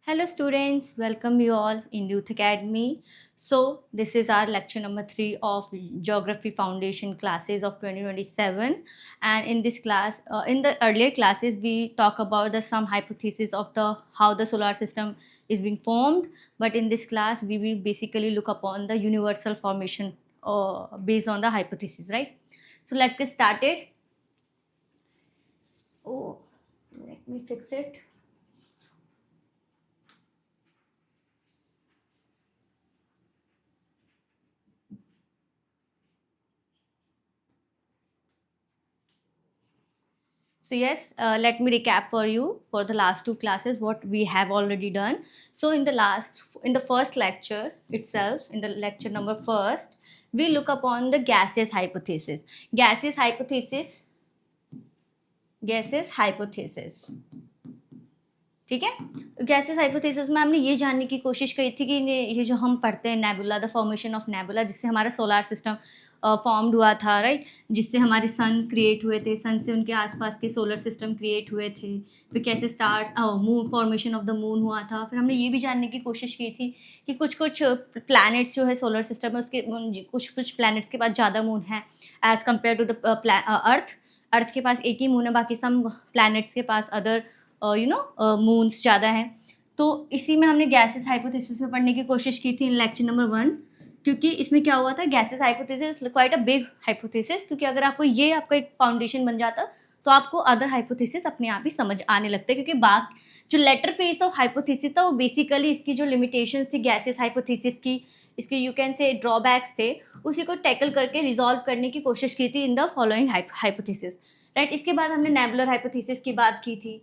Hello students, welcome you all in Youth Academy. So this is our lecture number 3 of Geography Foundation classes of 2027, and in this class, in the earlier classes we talk about the some hypothesis of the how the solar system is being formed, but in this class we will basically look upon the universal formation based on the hypothesis, right? So let's get started. Oh, let me fix it. So yes, let me recap for you for the last two classes what we have already done. So in the first lecture itself, in the lecture number first, we look upon the gaseous hypothesis. Gaseous hypothesis, gaseous hypothesis. ठीक है, gases hypothesis में हमने ये जानने की कोशिश की थी कि ये जो हम पढ़ते हैं nebula, the formation of nebula, जिससे हमारा सोलार सिस्टम फॉर्म्ड हुआ था, राइट, जिससे हमारे सन क्रिएट हुए थे, सन से उनके आसपास के सोलर सिस्टम क्रिएट हुए थे, फिर कैसे moon formation of the moon हुआ था। फिर हमने ये भी जानने की कोशिश की थी कि कुछ कुछ प्लैनेट्स जो है सोलर सिस्टम में, उसके कुछ कुछ प्लैनेट्स के पास ज़्यादा मून है as compare to the earth के पास एक ही मून है, बाकी सम प्लैनेट्स के पास अदर मून्स ज़्यादा हैं। तो इसी में हमने गैसेस हाइपोथेसिस में पढ़ने की कोशिश की थी इन लेक्चर नंबर 1, क्योंकि इसमें क्या हुआ था, gases hypothesis quite a big hypothesis, क्योंकि अगर आपको ये आपका एक फाउंडेशन बन जाता तो आपको अदर हाइपोथेसिस अपने आप ही समझ आने लगते, क्योंकि बाकी जो लेटर फेस ऑफ हाइपोथेसिस था वो बेसिकली इसकी जो लिमिटेशन थी गैसेस हाइपोथेसिस की, इसके यू कैन से ड्रॉबैक्स थे, उसी को टैकल करके रिजॉल्व करने की कोशिश की थी in the following hypothesis, right. इसके बाद हमने नेबुलर हाइपोथेसिस की बात की थी,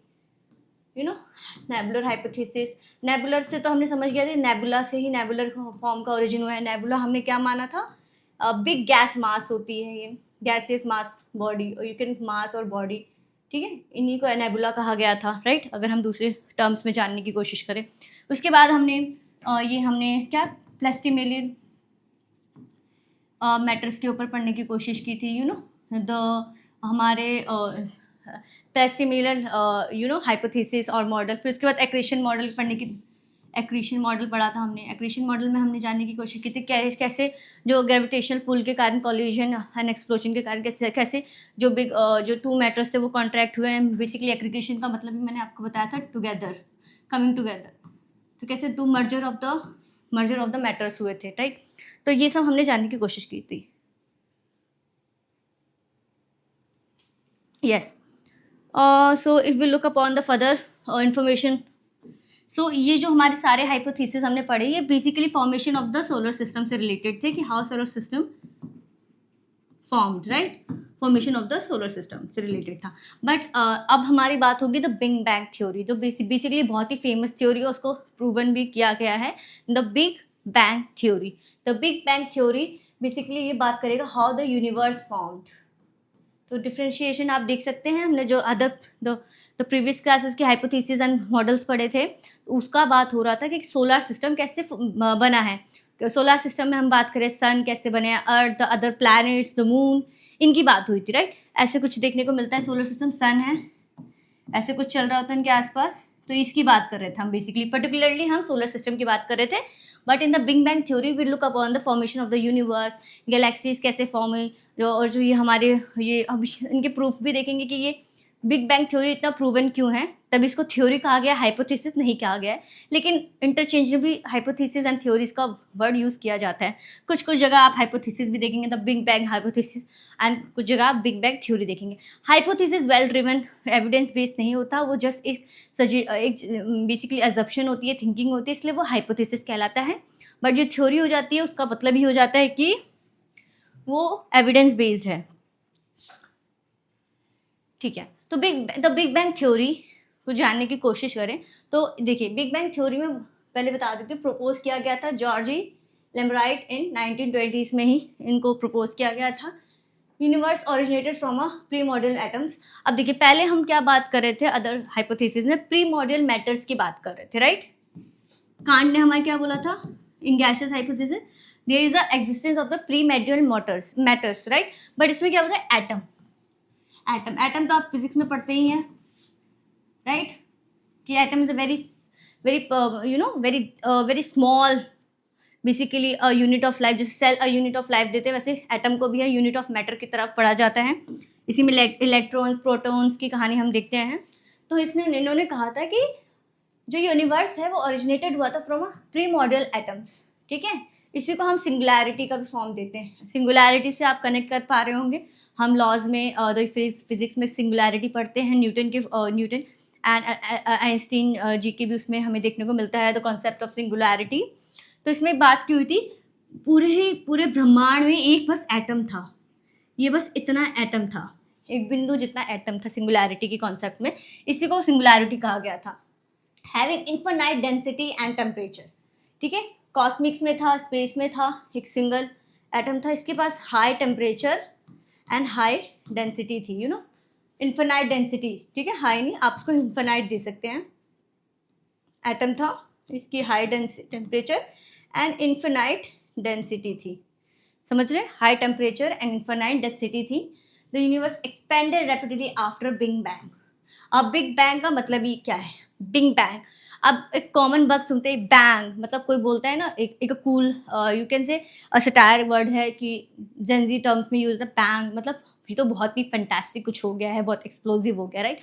नेबुलर हाइपोथेसिस। नेबुलर से तो हमने समझ गया था, नेबुला से ही नेबुलर फॉर्म का ओरिजिन हुआ है। नेबुला हमने क्या माना था, बिग गैस मास होती है ये, गैसियस मास बॉडी, और यू कैन मास और बॉडी, ठीक है, इन्हीं को नेबुला कहा गया था, राइट, अगर हम दूसरे टर्म्स में जानने की कोशिश करें। उसके बाद हमने ये हमने क्या प्लास्टिमेलियन मैटर्स के ऊपर पढ़ने की कोशिश की थी, द हमारे प्लास्टिमेलियन हाइपोथेसिस और मॉडल। फिर उसके बाद एक्रेशन मॉडल पढ़ने की, एक्रीशन मॉडल पढ़ा था हमने। एक्रीशन मॉडल में हमने जानने की कोशिश की थी कैसे जो ग्रेविटेशनल पुल के कारण, कॉलिजन एंड एक्सप्लोजन के कारण कैसे जो बिग जो टू मैटर्स थे वो कॉन्ट्रैक्ट हुए हैं। बेसिकली एक्रीशन का मतलब भी मैंने आपको बताया था, टुगेदर, कमिंग टुगेदर, तो कैसे two merger of the matters हुए थे, राइट। तो ये सब हमने जानने की कोशिश की थी, yes. So if we look upon the further information, so ये जो हमारे सारे हाइपोथेसिस हमने पढ़े, ये basically formation of the solar system से रिलेटेड थे, कि how solar system formed, right, formation of the solar system से रिलेटेड था। बट अब हमारी बात होगी द बिग बैंग थ्योरी, जो बेसिकली बहुत ही फेमस थ्योरी है, उसको प्रूवन भी किया गया है, the big bang theory. The big bang theory basically ये बात करेगा हाउ द यूनिवर्स फॉर्म्ड। तो डिफ्रेंशिएशन आप देख सकते हैं, हमने जो अदर द प्रीवियस क्लासेस के हाइपोथेसिस एंड मॉडल्स पढ़े थे, तो उसका बात हो रहा था कि सोलर सिस्टम कैसे बना है। सोलर सिस्टम में हम बात करें सन कैसे बने, earth, the other planets, the moon, इनकी बात हुई थी, राइट। ऐसे कुछ देखने को मिलता है, सोलर सिस्टम सन है, ऐसे कुछ चल रहा होता है इनके आसपास, तो इसकी बात कर रहे थे हम, बेसिकली पर्टिकुलरली हम सोलर सिस्टम की बात कर रहे थे। But in the big bang theory we look upon the formation of the universe, galaxies कैसे फॉर्म हुई, और जो ये हमारे ये अब इनके प्रूफ भी देखेंगे कि ये बिग बैंग थ्योरी इतना प्रूवन क्यों है, तभी इसको थ्योरी कहा गया, हाइपोथेसिस नहीं कहा गया है। लेकिन इंटरचेंजेबली हाइपोथेसिस एंड थ्योरीज का वर्ड यूज़ किया जाता है। कुछ कुछ जगह आप हाइपोथेसिस भी देखेंगे, the big bang hypothesis, and कुछ जगह आप बिग बैंग थ्योरी देखेंगे। Hypothesis well driven, evidence based नहीं होता, वो जस्ट एक बेसिकली अजप्शन होती है, थिंकिंग होती है, इसलिए वो हाइपोथेसिस कहलाता है। बट जो थ्योरी हो जाती है उसका मतलब ही हो जाता है कि वो एविडेंस बेस्ड है, ठीक है। तो द बिग बैंग थ्योरी को जानने की कोशिश करें तो देखिए, बिग बैंग थ्योरी में पहले बता देती हूँ, प्रपोज किया गया था जॉर्जी लेम्ब्राइट इन 1920s में ही इनको प्रपोज किया गया था। Universe originated from a pre modern atoms. अब देखिए, पहले हम क्या बात कर रहे थे अदर हाइपोथेसिस में, प्री मॉडर्न मैटर्स की बात कर रहे थे, राइट। कांट ने हमारे क्या बोला था in gaseous hypothesis, there is the existence of the pre modern matters, right. But इसमें क्या होता है, एटम। एटम तो आप फिजिक्स में पढ़ते ही हैं, राइट, कि atom is a very very small basically unit of life, जैसे सेल यूनिट ऑफ लाइफ देते हैं वैसे एटम को भी है यूनिट ऑफ मैटर की तरफ पढ़ा जाता है। इसी में इलेक्ट्रॉन्स प्रोटॉन्स की कहानी हम देखते हैं। तो इसमें इन्होंने कहा था कि जो यूनिवर्स है वो ओरिजिनेटेड हुआ था फ्रॉम प्रीमॉर्डियल एटम्स, ठीक है। इसी को हम सिंगुलैरिटी का भी फॉर्म देते हैं। सिंगुलैरिटी से आप कनेक्ट कर पा रहे होंगे, हम लॉज में फिजिक्स में सिंगुलैरिटी पढ़ते हैं, न्यूटन एंड आइंस्टीन जी के भी उसमें हमें देखने को मिलता है द कॉन्सेप्ट ऑफ सिंगुलैरिटी। तो इसमें बात की हुई थी पूरे ब्रह्मांड में एक बस एटम था, ये बस इतना एटम था, एक बिंदु जितना एटम था सिंगुलैरिटी की कॉन्सेप्ट में, इसी को सिंगुलैरिटी कहा गया था। Having infinite density and temperature, ठीक है। कॉस्मिक्स में था, स्पेस में था, एक सिंगल एटम था, इसके पास high temperature and high density थी, इन्फिनाइट डेंसिटी, ठीक है। हाई नहीं, आप उसको इन्फिनाइट दे सकते हैं। एटम था, इसकी high temperature and infinite density थी, समझ रहे हैं, high temperature and infinite density थी। The universe expanded rapidly after big bang. अब बिग बैंग का मतलब ये क्या है, बिग बैंग। अब एक कॉमन वर्ड सुनते हैं बैंग, मतलब कोई बोलता है ना एक cool you can say satire word है कि जेंजी टर्म्स में यूज होता है बैंग, मतलब ये तो बहुत ही फैंटास्टिक कुछ हो गया है, बहुत एक्सप्लोजिव हो गया, राइट।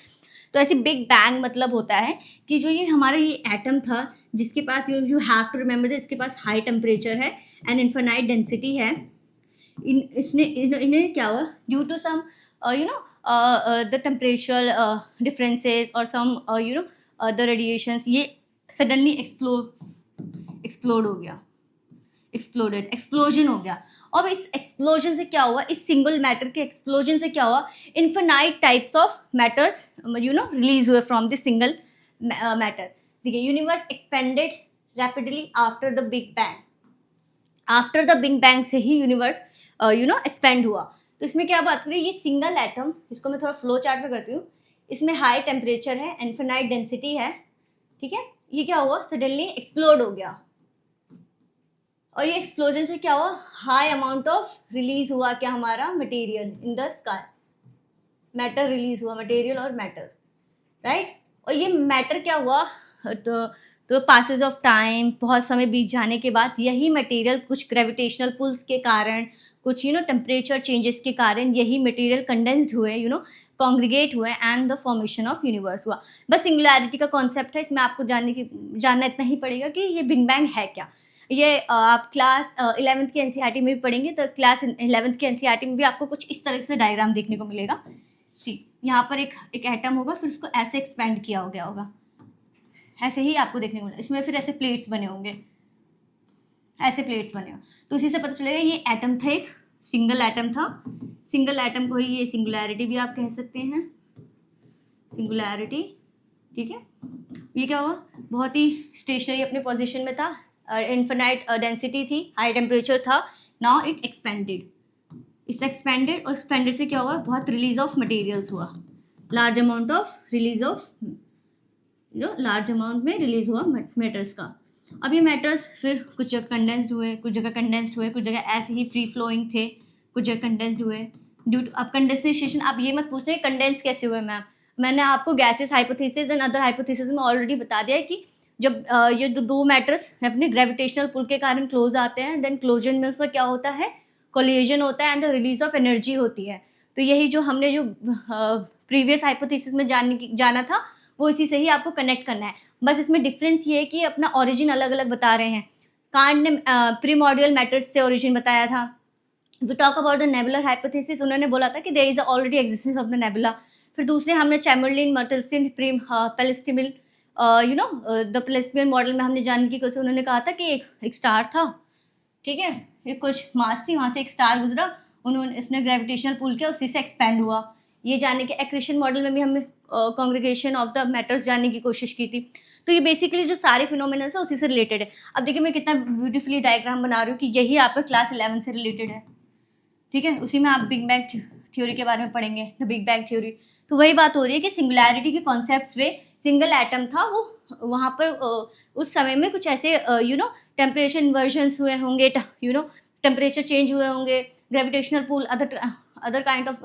तो ऐसे बिग बैंग मतलब होता है कि जो ये हमारा ये एटम था जिसके पास यू हैव टू रिमेंबर इसके पास हाई टेम्परेचर है एंड इन्फिनाइट डेंसिटी है, इन्हें क्या हुआ due to some the temperature differences और सम द रेडिएशंस, ये सडनली एक्सप्लोड हो गया, एक्सप्लोजन हो गया। अब इस एक्सप्लोजन से क्या हुआ, इस सिंगल मैटर के एक्सप्लोजन से क्या हुआ, infinite types of matters release हुए फ्रॉम दिस सिंगल मैटर, ठीक है। Universe expanded rapidly after the big bang, after the big bang से ही यूनिवर्स एक्सपेंड हुआ। तो इसमें क्या बात करें, ये सिंगल एटम, इसको मैं थोड़ा फ्लो चार्ट में करती हूँ, इसमें हाई टेम्परेचर है, इन्फिनाइट डेंसिटी है, ठीक है। ये क्या हुआ, सडनली एक्सप्लोड हो गया, और ये एक्सप्लोजन से क्या हुआ, हाई अमाउंट ऑफ रिलीज हुआ क्या हमारा material in the sky, matter release हुआ, मटेरियल और मैटर, राइट। और ये मैटर क्या हुआ, तो पासेज ऑफ टाइम, बहुत समय बीत जाने के बाद यही मटेरियल कुछ ग्रेविटेशनल पुल्स के कारण, कुछ टेम्परेचर चेंजेस के कारण यही मटेरियल कंडेंस्ड हुए, कॉन्ग्रीगेट हुए and the formation of universe हुआ। बस सिंगुलैरिटी का कॉन्सेप्ट है, इसमें आपको जानना इतना ही पड़ेगा कि ये बिग बैंग है क्या। ये आप क्लास 11th की एनसीईआरटी में भी पढ़ेंगे, तो क्लास 11th की एनसीईआरटी में भी आपको कुछ इस तरह से डायग्राम देखने को मिलेगा। सी यहाँ पर एक एटम होगा, फिर उसको ऐसे एक्सपेंड किया हो गया होगा, ऐसे ही आपको देखने को मिलेगा। इसमें फिर ऐसे प्लेट्स बने होंगे, ऐसे प्लेट्स बने हो, तो उसी से पता चलेगा ये एटम था, एक सिंगल एटम था, सिंगल एटम को ही ये सिंगुलैरिटी भी आप कह सकते हैं, सिंगुलैरिटी, ठीक है। ये क्या हुआ, बहुत ही स्टेशनरी अपने पोजीशन में था, इन्फिनाइट डेंसिटी थी, हाई टेम्परेचर था, now it expanded, it's expanded, और एक्सपेंडेड से क्या हुआ, बहुत रिलीज ऑफ मटेरियल्स हुआ, large amount of release of large amount में रिलीज हुआ मैटर्स का। अब ये मैटर्स फिर कुछ जगह कंडेंस्ड हुए, कुछ जगह कंडेंस्ड हुए, कुछ जगह ऐसे ही फ्री फ्लोइंग थे, कुछ जगह कंडेंस्ड हुए ड्यू टू अब कंडेंसेशन। आप ये मत पूछ रहे कंडेंस कैसे हुए मैम, मैंने आपको gases hypothesis and other hypothesis में ऑलरेडी बता दिया है कि जब ये दो मैटर्स अपने ग्रेविटेशनल पुल के कारण क्लोज आते हैं, देन क्लोजन में उसका क्या होता है, कोलिजन होता है and the release of energy होती है। तो यही जो हमने जो प्रीवियस हाइपोथेसिस में जाना था वो इसी से ही आपको कनेक्ट करना है। बस इसमें डिफरेंस ये है कि अपना ओरिजिन अलग अलग बता रहे हैं। कांट ने प्रीमॉर्डियल मैटर्स से ओरिजिन बताया था। We talk about the nebular hypothesis, उन्होंने बोला था कि there is already existence of the nebula. फिर दूसरे हमने चैमबरलेन, मर्टलसन, पेलेस्टिमिल, द पेलेस्टिमिल मॉडल में हमने जानने की कोशिश, उन्होंने कहा था कि एक स्टार था, ठीक है, एक कुछ मास थी, वहाँ से एक स्टार गुजरा, उन्होंने इसने ग्रेविटेशनल पुल किया, उसी से एक्सपेंड हुआ। ये जानने के एक्रेशन मॉडल में भी हमने कॉन्ग्रीगेशन ऑफ द मैटर्स जानने की कोशिश की थी। तो ये बेसिकली जो सारे फिनोमेना है उसी से रिलेटेड है। अब देखिए मैं कितना ब्यूटीफुली डायग्राम बना रही हूँ कि यही आपका क्लास 11 से रिलेटेड है, ठीक है। उसी में आप बिग बैंग थ्योरी के बारे में पढ़ेंगे, द बिग बैंग थ्योरी। तो वही बात हो रही है कि सिंगुलैरिटी के कॉन्सेप्ट में सिंगल एटम था, वो वहाँ पर उस समय में कुछ ऐसे टेम्परेचर इन्वर्जन्स हुए होंगे, टेम्परेचर चेंज हुए होंगे, gravitational pull, other kind of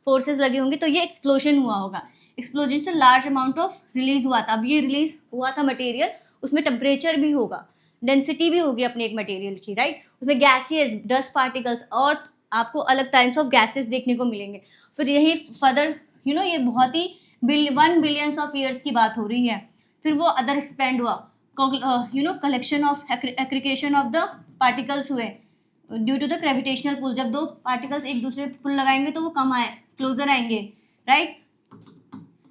forces लगे होंगे, तो ये एक्सप्लोजन हुआ होगा। एक्सप्लोजन से लार्ज अमाउंट ऑफ रिलीज हुआ था. अब ये रिलीज हुआ था मटेरियल, उसमें टेम्परेचर भी होगा, डेंसिटी भी होगी अपने एक मटेरियल की, राइट. उसमें गैसियस, डस्ट पार्टिकल्स और आपको अलग टाइप्स ऑफ गैसेस देखने को मिलेंगे. फिर यही फर्दर ये बहुत ही 1 बिलियंस ऑफ ईयर्स की बात हो रही है. फिर वो अदर एक्सपेंड हुआ, collection of aggregation of the particles हुए due to the gravitational pull. जब दो पार्टिकल्स एक दूसरे पे पुल लगाएंगे तो वो कम आए, क्लोजर आएंगे, राइट.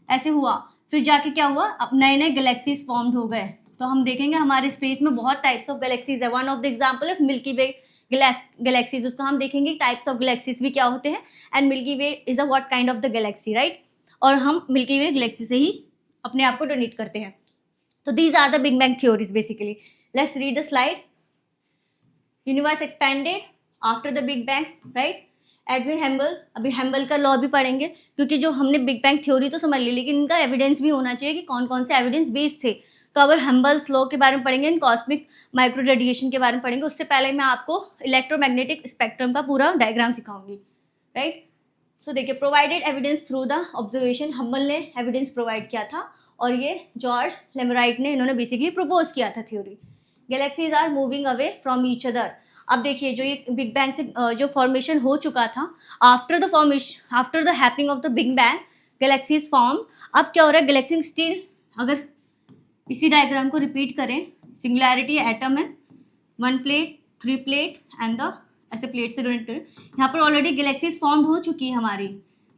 ऐसे हुआ. फिर जाके क्या हुआ, अब नए नए गैलेक्सीज फॉर्म्ड हो गए. तो हम देखेंगे हमारे स्पेस में बहुत टाइप्स ऑफ गैलेक्सीज है. One of the example of milky way galaxies. उसको हम देखेंगे टाइप्स ऑफ गैलेक्सीज भी क्या होते हैं, and milky way is a what kind of the Galaxy, right. और हम मिल्की वे गैलेक्सी से ही अपने आप को डोनेट करते हैं. तो these are the big bang theories basically. Let's read the slide. Universe expanded after the big bang, right. Edwin Hubble, अभी हैम्बल का लॉ भी पढ़ेंगे, क्योंकि जो हमने बिग बैंग थ्योरी तो समझ ली, लेकिन इनका एविडेंस भी होना चाहिए कि कौन कौन से एविडेंस बेस्ड थे. तो अगर हैम्बल्स लॉ के बारे में पढ़ेंगे, इन कॉस्मिक माइक्रो रेडिएशन के बारे में पढ़ेंगे. उससे पहले मैं आपको इलेक्ट्रोमैग्नेटिक स्पेक्ट्रम का पूरा डायग्राम सिखाऊंगी, राइट. सो देखिए, provided evidence through the observation. Humble ने एविडेंस प्रोवाइड किया था और ये जॉर्ज लेमराइट ने इन्होंने बेसिकली प्रपोज किया था theory. Galaxies are moving away from each other. अब देखिए, जो ये बिग बैंग से जो फॉर्मेशन हो चुका था, after the happening of the big bang galaxies form. अब क्या हो रहा है, गैलेक्सी स्टिल, अगर इसी डायग्राम को रिपीट करें, सिंगुलैरिटी एटम है, 1 प्लेट 3 प्लेट एंड द ऐसे प्लेट से डोनेट करें. यहाँ पर ऑलरेडी गैलेक्सीज फॉर्म हो चुकी है हमारी,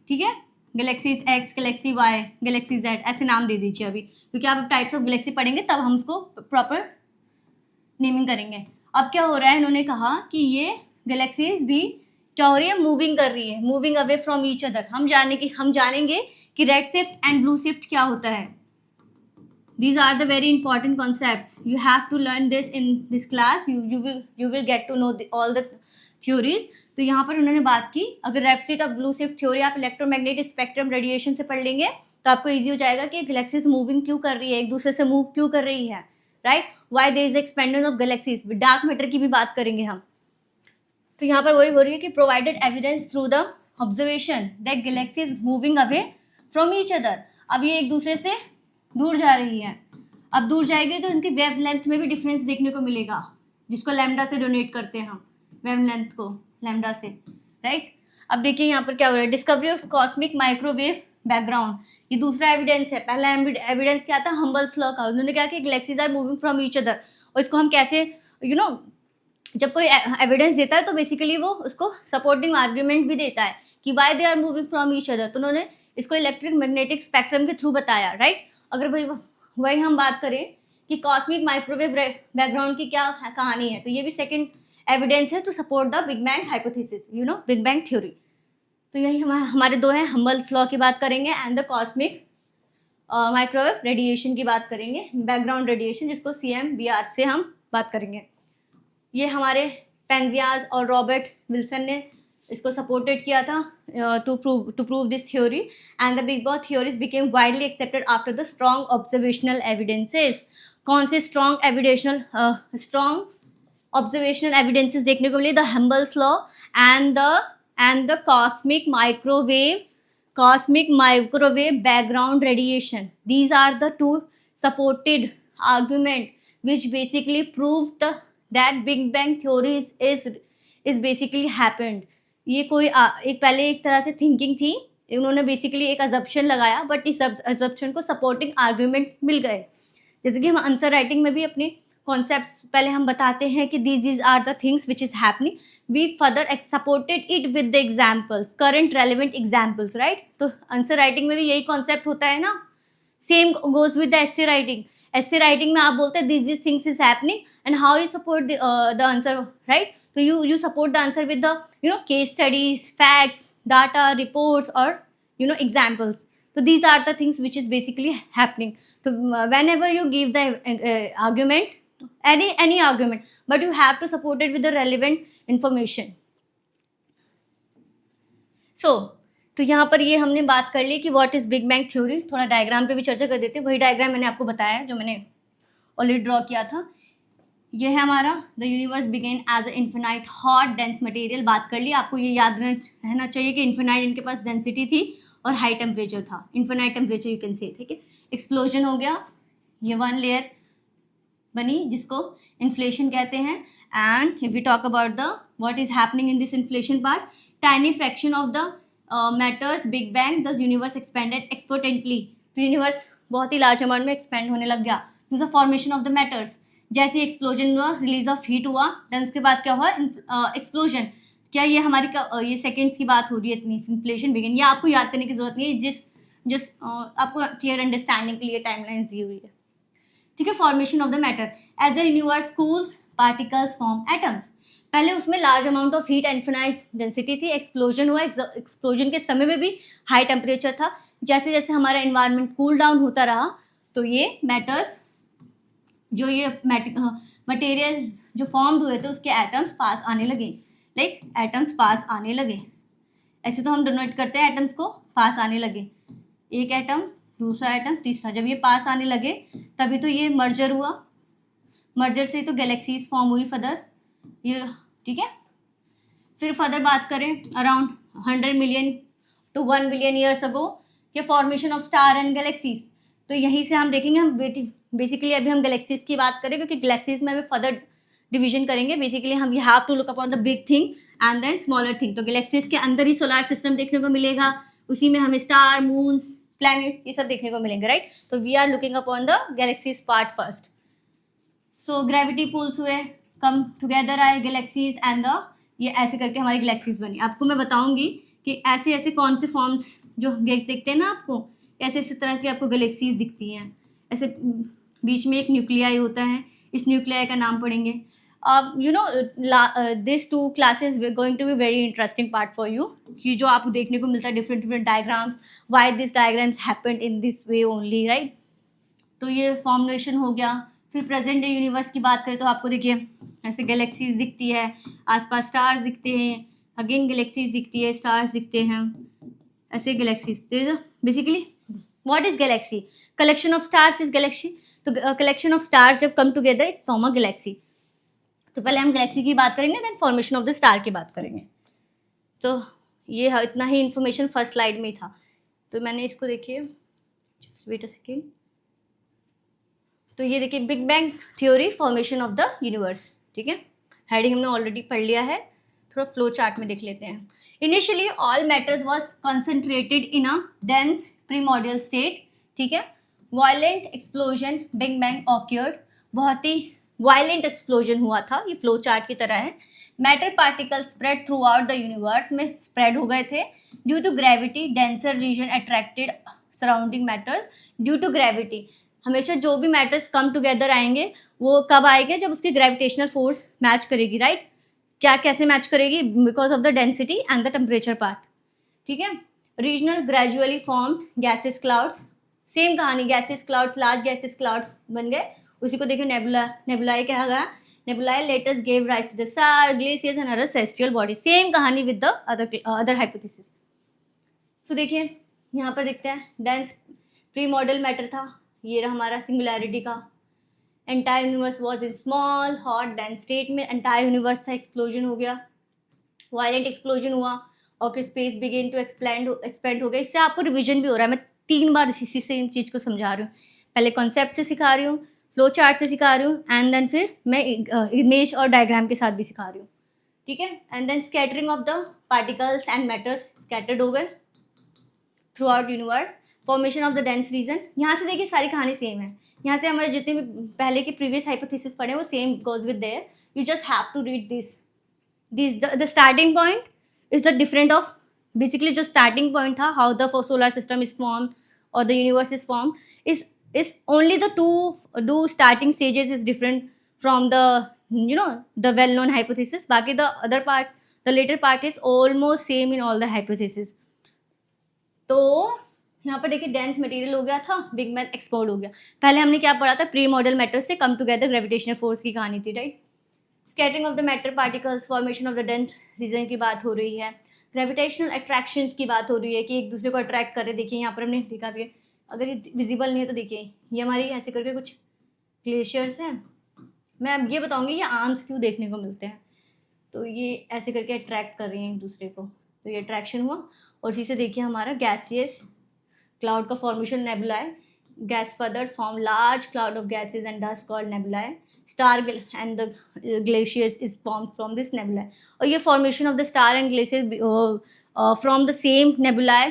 ठीक है. Galaxies X, galaxy Y, galaxy Z, ऐसे नाम दे दीजिए अभी, क्योंकि आप टाइप्स ऑफ गैलेक्सी पढ़ेंगे तब हम उसको प्रॉपर नेमिंग करेंगे. अब क्या हो रहा है, इन्होंने कहा कि ये गैलेक्सीज भी क्या हो रही है, मूविंग कर रही है, moving away from each other. हम जानेंगे कि red shift and blue shift क्या होता है. These are the very important concepts. You have to learn this in this class. You will get to know all the theories. तो यहाँ पर उन्होंने बात की, अगर रेड शिफ्ट और ब्लू शिफ्ट थ्योरी आप इलेक्ट्रोमैग्नेटिक स्पेक्ट्रम रेडिएशन से पढ़ लेंगे तो आपको इजी हो जाएगा कि गैलेक्सीज मूविंग क्यों कर रही है, एक दूसरे से मूव क्यों कर रही है, right. Why there is expansion of galaxies. Dark matter की भी बात करेंगे हम. तो यहाँ पर वही हो रही है कि provided evidence through the observation that galaxies moving away from each other. अब ये एक दूसरे से दूर जा रही है. अब दूर जाएगी तो उनकी वेव लेंथ में भी डिफरेंस देखने को मिलेगा, जिसको लैम्डा से डोनेट करते हैं हम, वेव लेंथ को लैम्डा से, राइट. अब देखिए यहाँ पर क्या हो रहा है, discovery of cosmic microwave background. ये दूसरा एविडेंस है. पहला एविडेंस क्या था, हम्बल्स लॉ का. उन्होंने क्या कि galaxies are moving from each other. और इसको हम कैसे जब कोई एविडेंस देता है तो बेसिकली वो उसको सपोर्टिंग आर्ग्यूमेंट भी देता है कि why they are moving from each other. तो उन्होंने इसको इलेक्ट्रिक मैग्नेटिक स्पेक्ट्रम के थ्रू बताया, राइट. अगर वही हम बात करें कि कॉस्मिक माइक्रोवेव बैकग्राउंड की क्या कहानी है, तो ये भी सेकंड एविडेंस है to support the big bang hypothesis, big bang theory. तो यही हमारे दो हैं, हम्बल्स लॉ की बात करेंगे and the cosmic microwave radiation की बात करेंगे, बैकग्राउंड रेडिएशन, जिसको CMBR से हम बात करेंगे. ये हमारे पेंजियाज और रॉबर्ट विल्सन ने इसको सपोर्टेड किया था to prove this theory. And the big bang theories became widely accepted after the strong observational evidences. कौन से स्ट्रॉन्ग ऑब्जर्वेशनल एविडेंसेस देखने को मिले, the Hubble's law and the cosmic microwave background radiation. These are the two supported argument which basically proved that Big Bang theory is basically happened. ये कोई पहले एक तरह से थिंकिंग थी, उन्होंने बेसिकली एक अजम्पशन लगाया, बट इस अजम्पशन को सपोर्टिंग आर्ग्यूमेंट्स मिल गए. जैसे कि हम आंसर राइटिंग में भी अपने कॉन्सेप्ट पहले हम बताते हैं कि these are the things which is happening. We further supported it with the examples, current relevant examples, right. तो आंसर राइटिंग में भी यही कॉन्सेप्ट होता है ना. Same goes with the essay writing. Essay writing में आप बोलते हैं this things is happening and how you support the answer, right. तो you support the answer with the case studies, facts, data, reports और examples. तो these are the things which is basically happening. तो whenever you give the argument, any argument, but you have to support it with the relevant information. तो यहाँ पर ये हमने बात कर ली कि what is big bang theory. थोड़ा डायग्राम पे भी चर्चा कर देते हैं. वही डायग्राम मैंने आपको बताया है जो मैंने ऑलरेडी ड्रॉ किया था. ये है हमारा the universe began as a infinite hot dense material. बात कर ली, आपको ये याद रहना चाहिए कि इन्फिनाइट इनके पास डेंसिटी थी और हाई टेम्परेचर था, infinite temperature you can say, ठीक है। एक्सप्लोजन हो गया, ये वन लेयर बनी जिसको इन्फ्लेशन कहते हैं। And if we talk about the what is happening in this inflation part, tiny fraction of the matters, big bang, the universe expanded exponentially, तो यूनिवर्स बहुत ही लार्ज अमाउंट में एक्सपेंड होने लग गया। This formation of the matters, जैसे explosion हुआ, release of heat हुआ, देन उसके बाद क्या हुआ, एक्सप्लोजन। क्या ये हमारी ये सेकेंड्स की बात हो रही है, इतनी इन्फ्लेशन बिगिन, ये आपको याद करने की जरूरत नहीं है, जिस आपको क्लियर अंडरस्टैंडिंग के लिए टाइमलाइन दी हुई है, ठीक है। Formation of the matter, as the universe cools particles form atoms, पहले उसमें large amount of heat, infinite density थी, एक्सप्लोजन हुआ, एक्सप्लोजन के समय में भी हाई टेम्परेचर था। जैसे जैसे हमारा एनवायरनमेंट कूल डाउन होता रहा तो ये मैटर्स, जो ये मटेरियल जो फॉर्म्ड हुए थे उसके एटम्स पास आने लगे, लाइक एटम्स पास आने लगे। ऐसे तो हम डोनेट करते हैं एटम्स को, पास आने लगे, एक एटम, दूसरा एटम, तीसरा, जब ये पास आने लगे तभी तो ये मर्जर हुआ, मर्जर से तो गैलेक्सीज फॉर्म हुई फर्दर, ये ठीक है। फिर फर्दर बात करें, around 100 million to 1 billion years ago, के formation of star and galaxies, तो यहीं से हम देखेंगे, हम बेसिकली अभी हम गैलेक्सीज की बात करें क्योंकि गैलेक्सीज में हमें फर्दर डिवीजन करेंगे। बेसिकली हम you have to look upon the big thing and then smaller thing, तो गैलेक्सीज के अंदर ही सोलर सिस्टम देखने को मिलेगा, उसी में हमें स्टार, मून्स, प्लैनेट्स ये सब देखने को मिलेंगे, राइट। तो we are looking upon the galaxies part first. So gravity pulls हुए, कम टुगेदर आए गैलेक्सीज एंड द, ये ऐसे करके हमारी गैलेक्सीज बनी। आपको मैं बताऊंगी कि ऐसे ऐसे कौन से फॉर्म्स जो देखते हैं ना आपको, ऐसे ऐसे तरह की आपको गैलेक्सीज दिखती हैं, ऐसे बीच में एक न्यूक्लियाई होता है, इस न्यूक्लियाई का नाम पढ़ेंगे। You know this 2 classes going to be very interesting part for you, कि जो आपको देखने को मिलता है different different diagrams, why this diagrams happened in this way only, right. तो ये फॉर्मुलेशन हो गया। फिर प्रेजेंट डे यूनिवर्स की बात करें तो आपको देखिए ऐसे गैलेक्सीज दिखती है, आसपास स्टार्स दिखते हैं, अगेन गैलेक्सीज दिखती है, स्टार्स दिखते हैं, ऐसे galaxies. Basically what is galaxy, collection of stars is galaxy, तो कलेक्शन ऑफ स्टार्स जब come together it form a galaxy. तो पहले हम गैलेक्सी की बात करेंगे, then formation of the star की बात करेंगे। तो ये इतना ही इन्फॉर्मेशन फर्स्ट स्लाइड में ही था, तो मैंने इसको देखिए, जस्ट वेट अ सेकेंड। तो ये देखिए big bang theory, formation of the universe, ठीक है। हेडिंग हमने ऑलरेडी पढ़ लिया है, थोड़ा फ्लो चार्ट में देख लेते हैं। Initially all matters was concentrated in a dense primordial state, ठीक है। वायलेंट एक्सप्लोजन बिग बैंग ऑक्योर्ड, बहुत ही वायलेंट एक्सप्लोजन हुआ था, ये फ्लो चार्ट की तरह है। Matter particle spread throughout the universe में स्प्रेड हो गए थे, due to gravity denser region attracted surrounding matters, due to gravity. हमेशा जो भी मैटर्स कम टुगेदर आएंगे वो कब आएंगे, जब उसकी ग्रेविटेशनल फोर्स मैच करेगी, राइट। क्या कैसे मैच करेगी, because of the density and the temperature part, ठीक है। Regional gradually form gases clouds, same कहानी, gases clouds, large gases clouds बन गए, उसी को देखिए नेबुला, नेबुलाई कहा गया, nebulae letters gave rise to the star, glaciers and other celestial body, same कहानी with the other hypothesis. So देखिए यहाँ पर देखते हैं, डेंस प्री मॉडल मैटर था, ये रहा हमारा सिंगुलैरिटी का, entire universe was in small hot dense state में, एंटायर यूनिवर्स था, एक्सप्लोजन हो गया, वायलेंट एक्सप्लोजन हुआ और स्पेस बिगिन टू एक्सपेंड हो गया। इससे आपको रिविजन भी हो रहा है, मैं 3 बार इसी सेम चीज़ को समझा रही हूँ, पहले कॉन्सेप्ट से सिखा रही हूँ, फ्लो चार्ट से सिखा रही हूँ, एंड देन फिर मैं इमेज और डायग्राम के साथ भी सिखा रही हूँ, ठीक है। And then scattering of the particles and matters scattered हो गए throughout universe, formation of the dense region. यहाँ से देखिए सारी कहानी सेम है, यहाँ से हमारे जितने भी पहले के प्रीवियस हाइपोथेसिस पढ़े वो same goes with there, you just have to read this the starting point is the different of, basically जो स्टार्टिंग पॉइंट था, how the solar system is form और the universe is form, is only the two starting stages is different from the the well known hypothesis, बाकी the other part, the later part is almost same in all the hypothesis। तो यहाँ पर देखिए dense material हो गया था, big bang explode हो गया। पहले हमने क्या पढ़ा था, प्री मॉडल मैटर से कम टुगेदर ग्रेविटेशनल फोर्स की कहानी थी, right. Scattering of the matter particles, formation of the dense region की बात हो रही है, ग्रेविटेशनल अट्रैक्शंस की बात हो रही है कि एक दूसरे को अट्रैक्ट करे। देखिए यहाँ पर हमने देखा भी है, अगर ये विजिबल नहीं है तो देखिए ये हमारी ऐसे करके कुछ ग्लेशियर्स हैं, मैं अब ये बताऊंगी ये आर्म्स क्यों देखने को मिलते हैं, तो ये ऐसे करके अट्रैक्ट कर रही हैं एक दूसरे को, तो ये अट्रैक्शन हुआ और इसी से देखिए हमारा गैसियस क्लाउड का फॉर्मेशन नेबुला है. Gas further form large cloud of gases and dust called nebula है. Star and the glaciers is form from this nebula. और ये formation of the star and glaciers from the same nebula,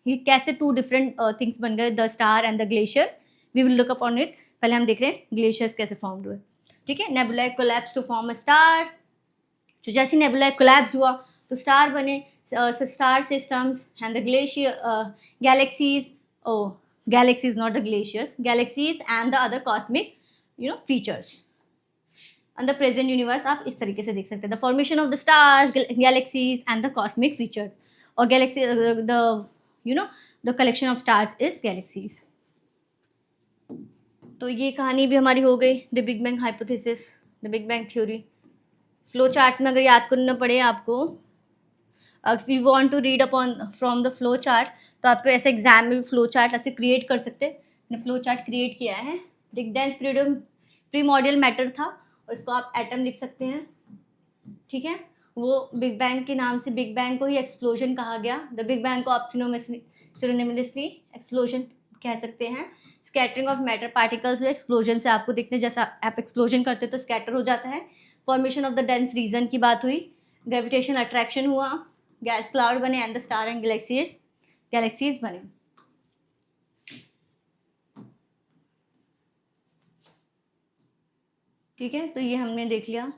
ये कैसे two different things बन गए, the star and the glaciers. We will look upon it. पहले हम देख रहे हैं ग्लेशियर्स कैसे फॉर्म हुए. ठीक है, nebula collapse to form a star. तो जैसे नेबुला कोलैप्स हुआ तो स्टार बने, star systems and the glacier galaxies. Galaxies, not the glaciers, galaxies and the other cosmic features. And the present universe आप इस तरीके से देख सकते हैं, the formation of the stars, galaxies and the cosmic features. और galaxy the collection of stars is galaxies. तो ये कहानी भी हमारी हो गई, the big bang hypothesis, the big bang theory. Flow chart में अगर याद करना पड़े आपको, if you want to read upon from the flow chart, तो आपको ऐसे एग्जाम में भी फ्लो चार्ट ऐसे क्रिएट कर सकते हैं. मैंने फ्लो चार्ट क्रिएट किया है. डेंस प्रीमॉर्डियल मैटर था और इसको आप एटम लिख सकते हैं. ठीक है, वो बिग बैंग के नाम से बिग बैंग को ही एक्सप्लोजन कहा गया. द बिग बैंग को आप सिनोनिमसली एक्सप्लोजन कह सकते हैं. स्कैटरिंग ऑफ मैटर पार्टिकल्स हुए एक्सप्लोजन से, आपको दिखने जैसा आप एक्सप्लोजन करते तो स्कैटर हो जाता है. Formation of the dense region की बात हुई. ग्रेविटेशन अट्रैक्शन हुआ, गैस क्लाउड बने and the star and galaxies बने. ठीक है, तो ये हमने देख लिया.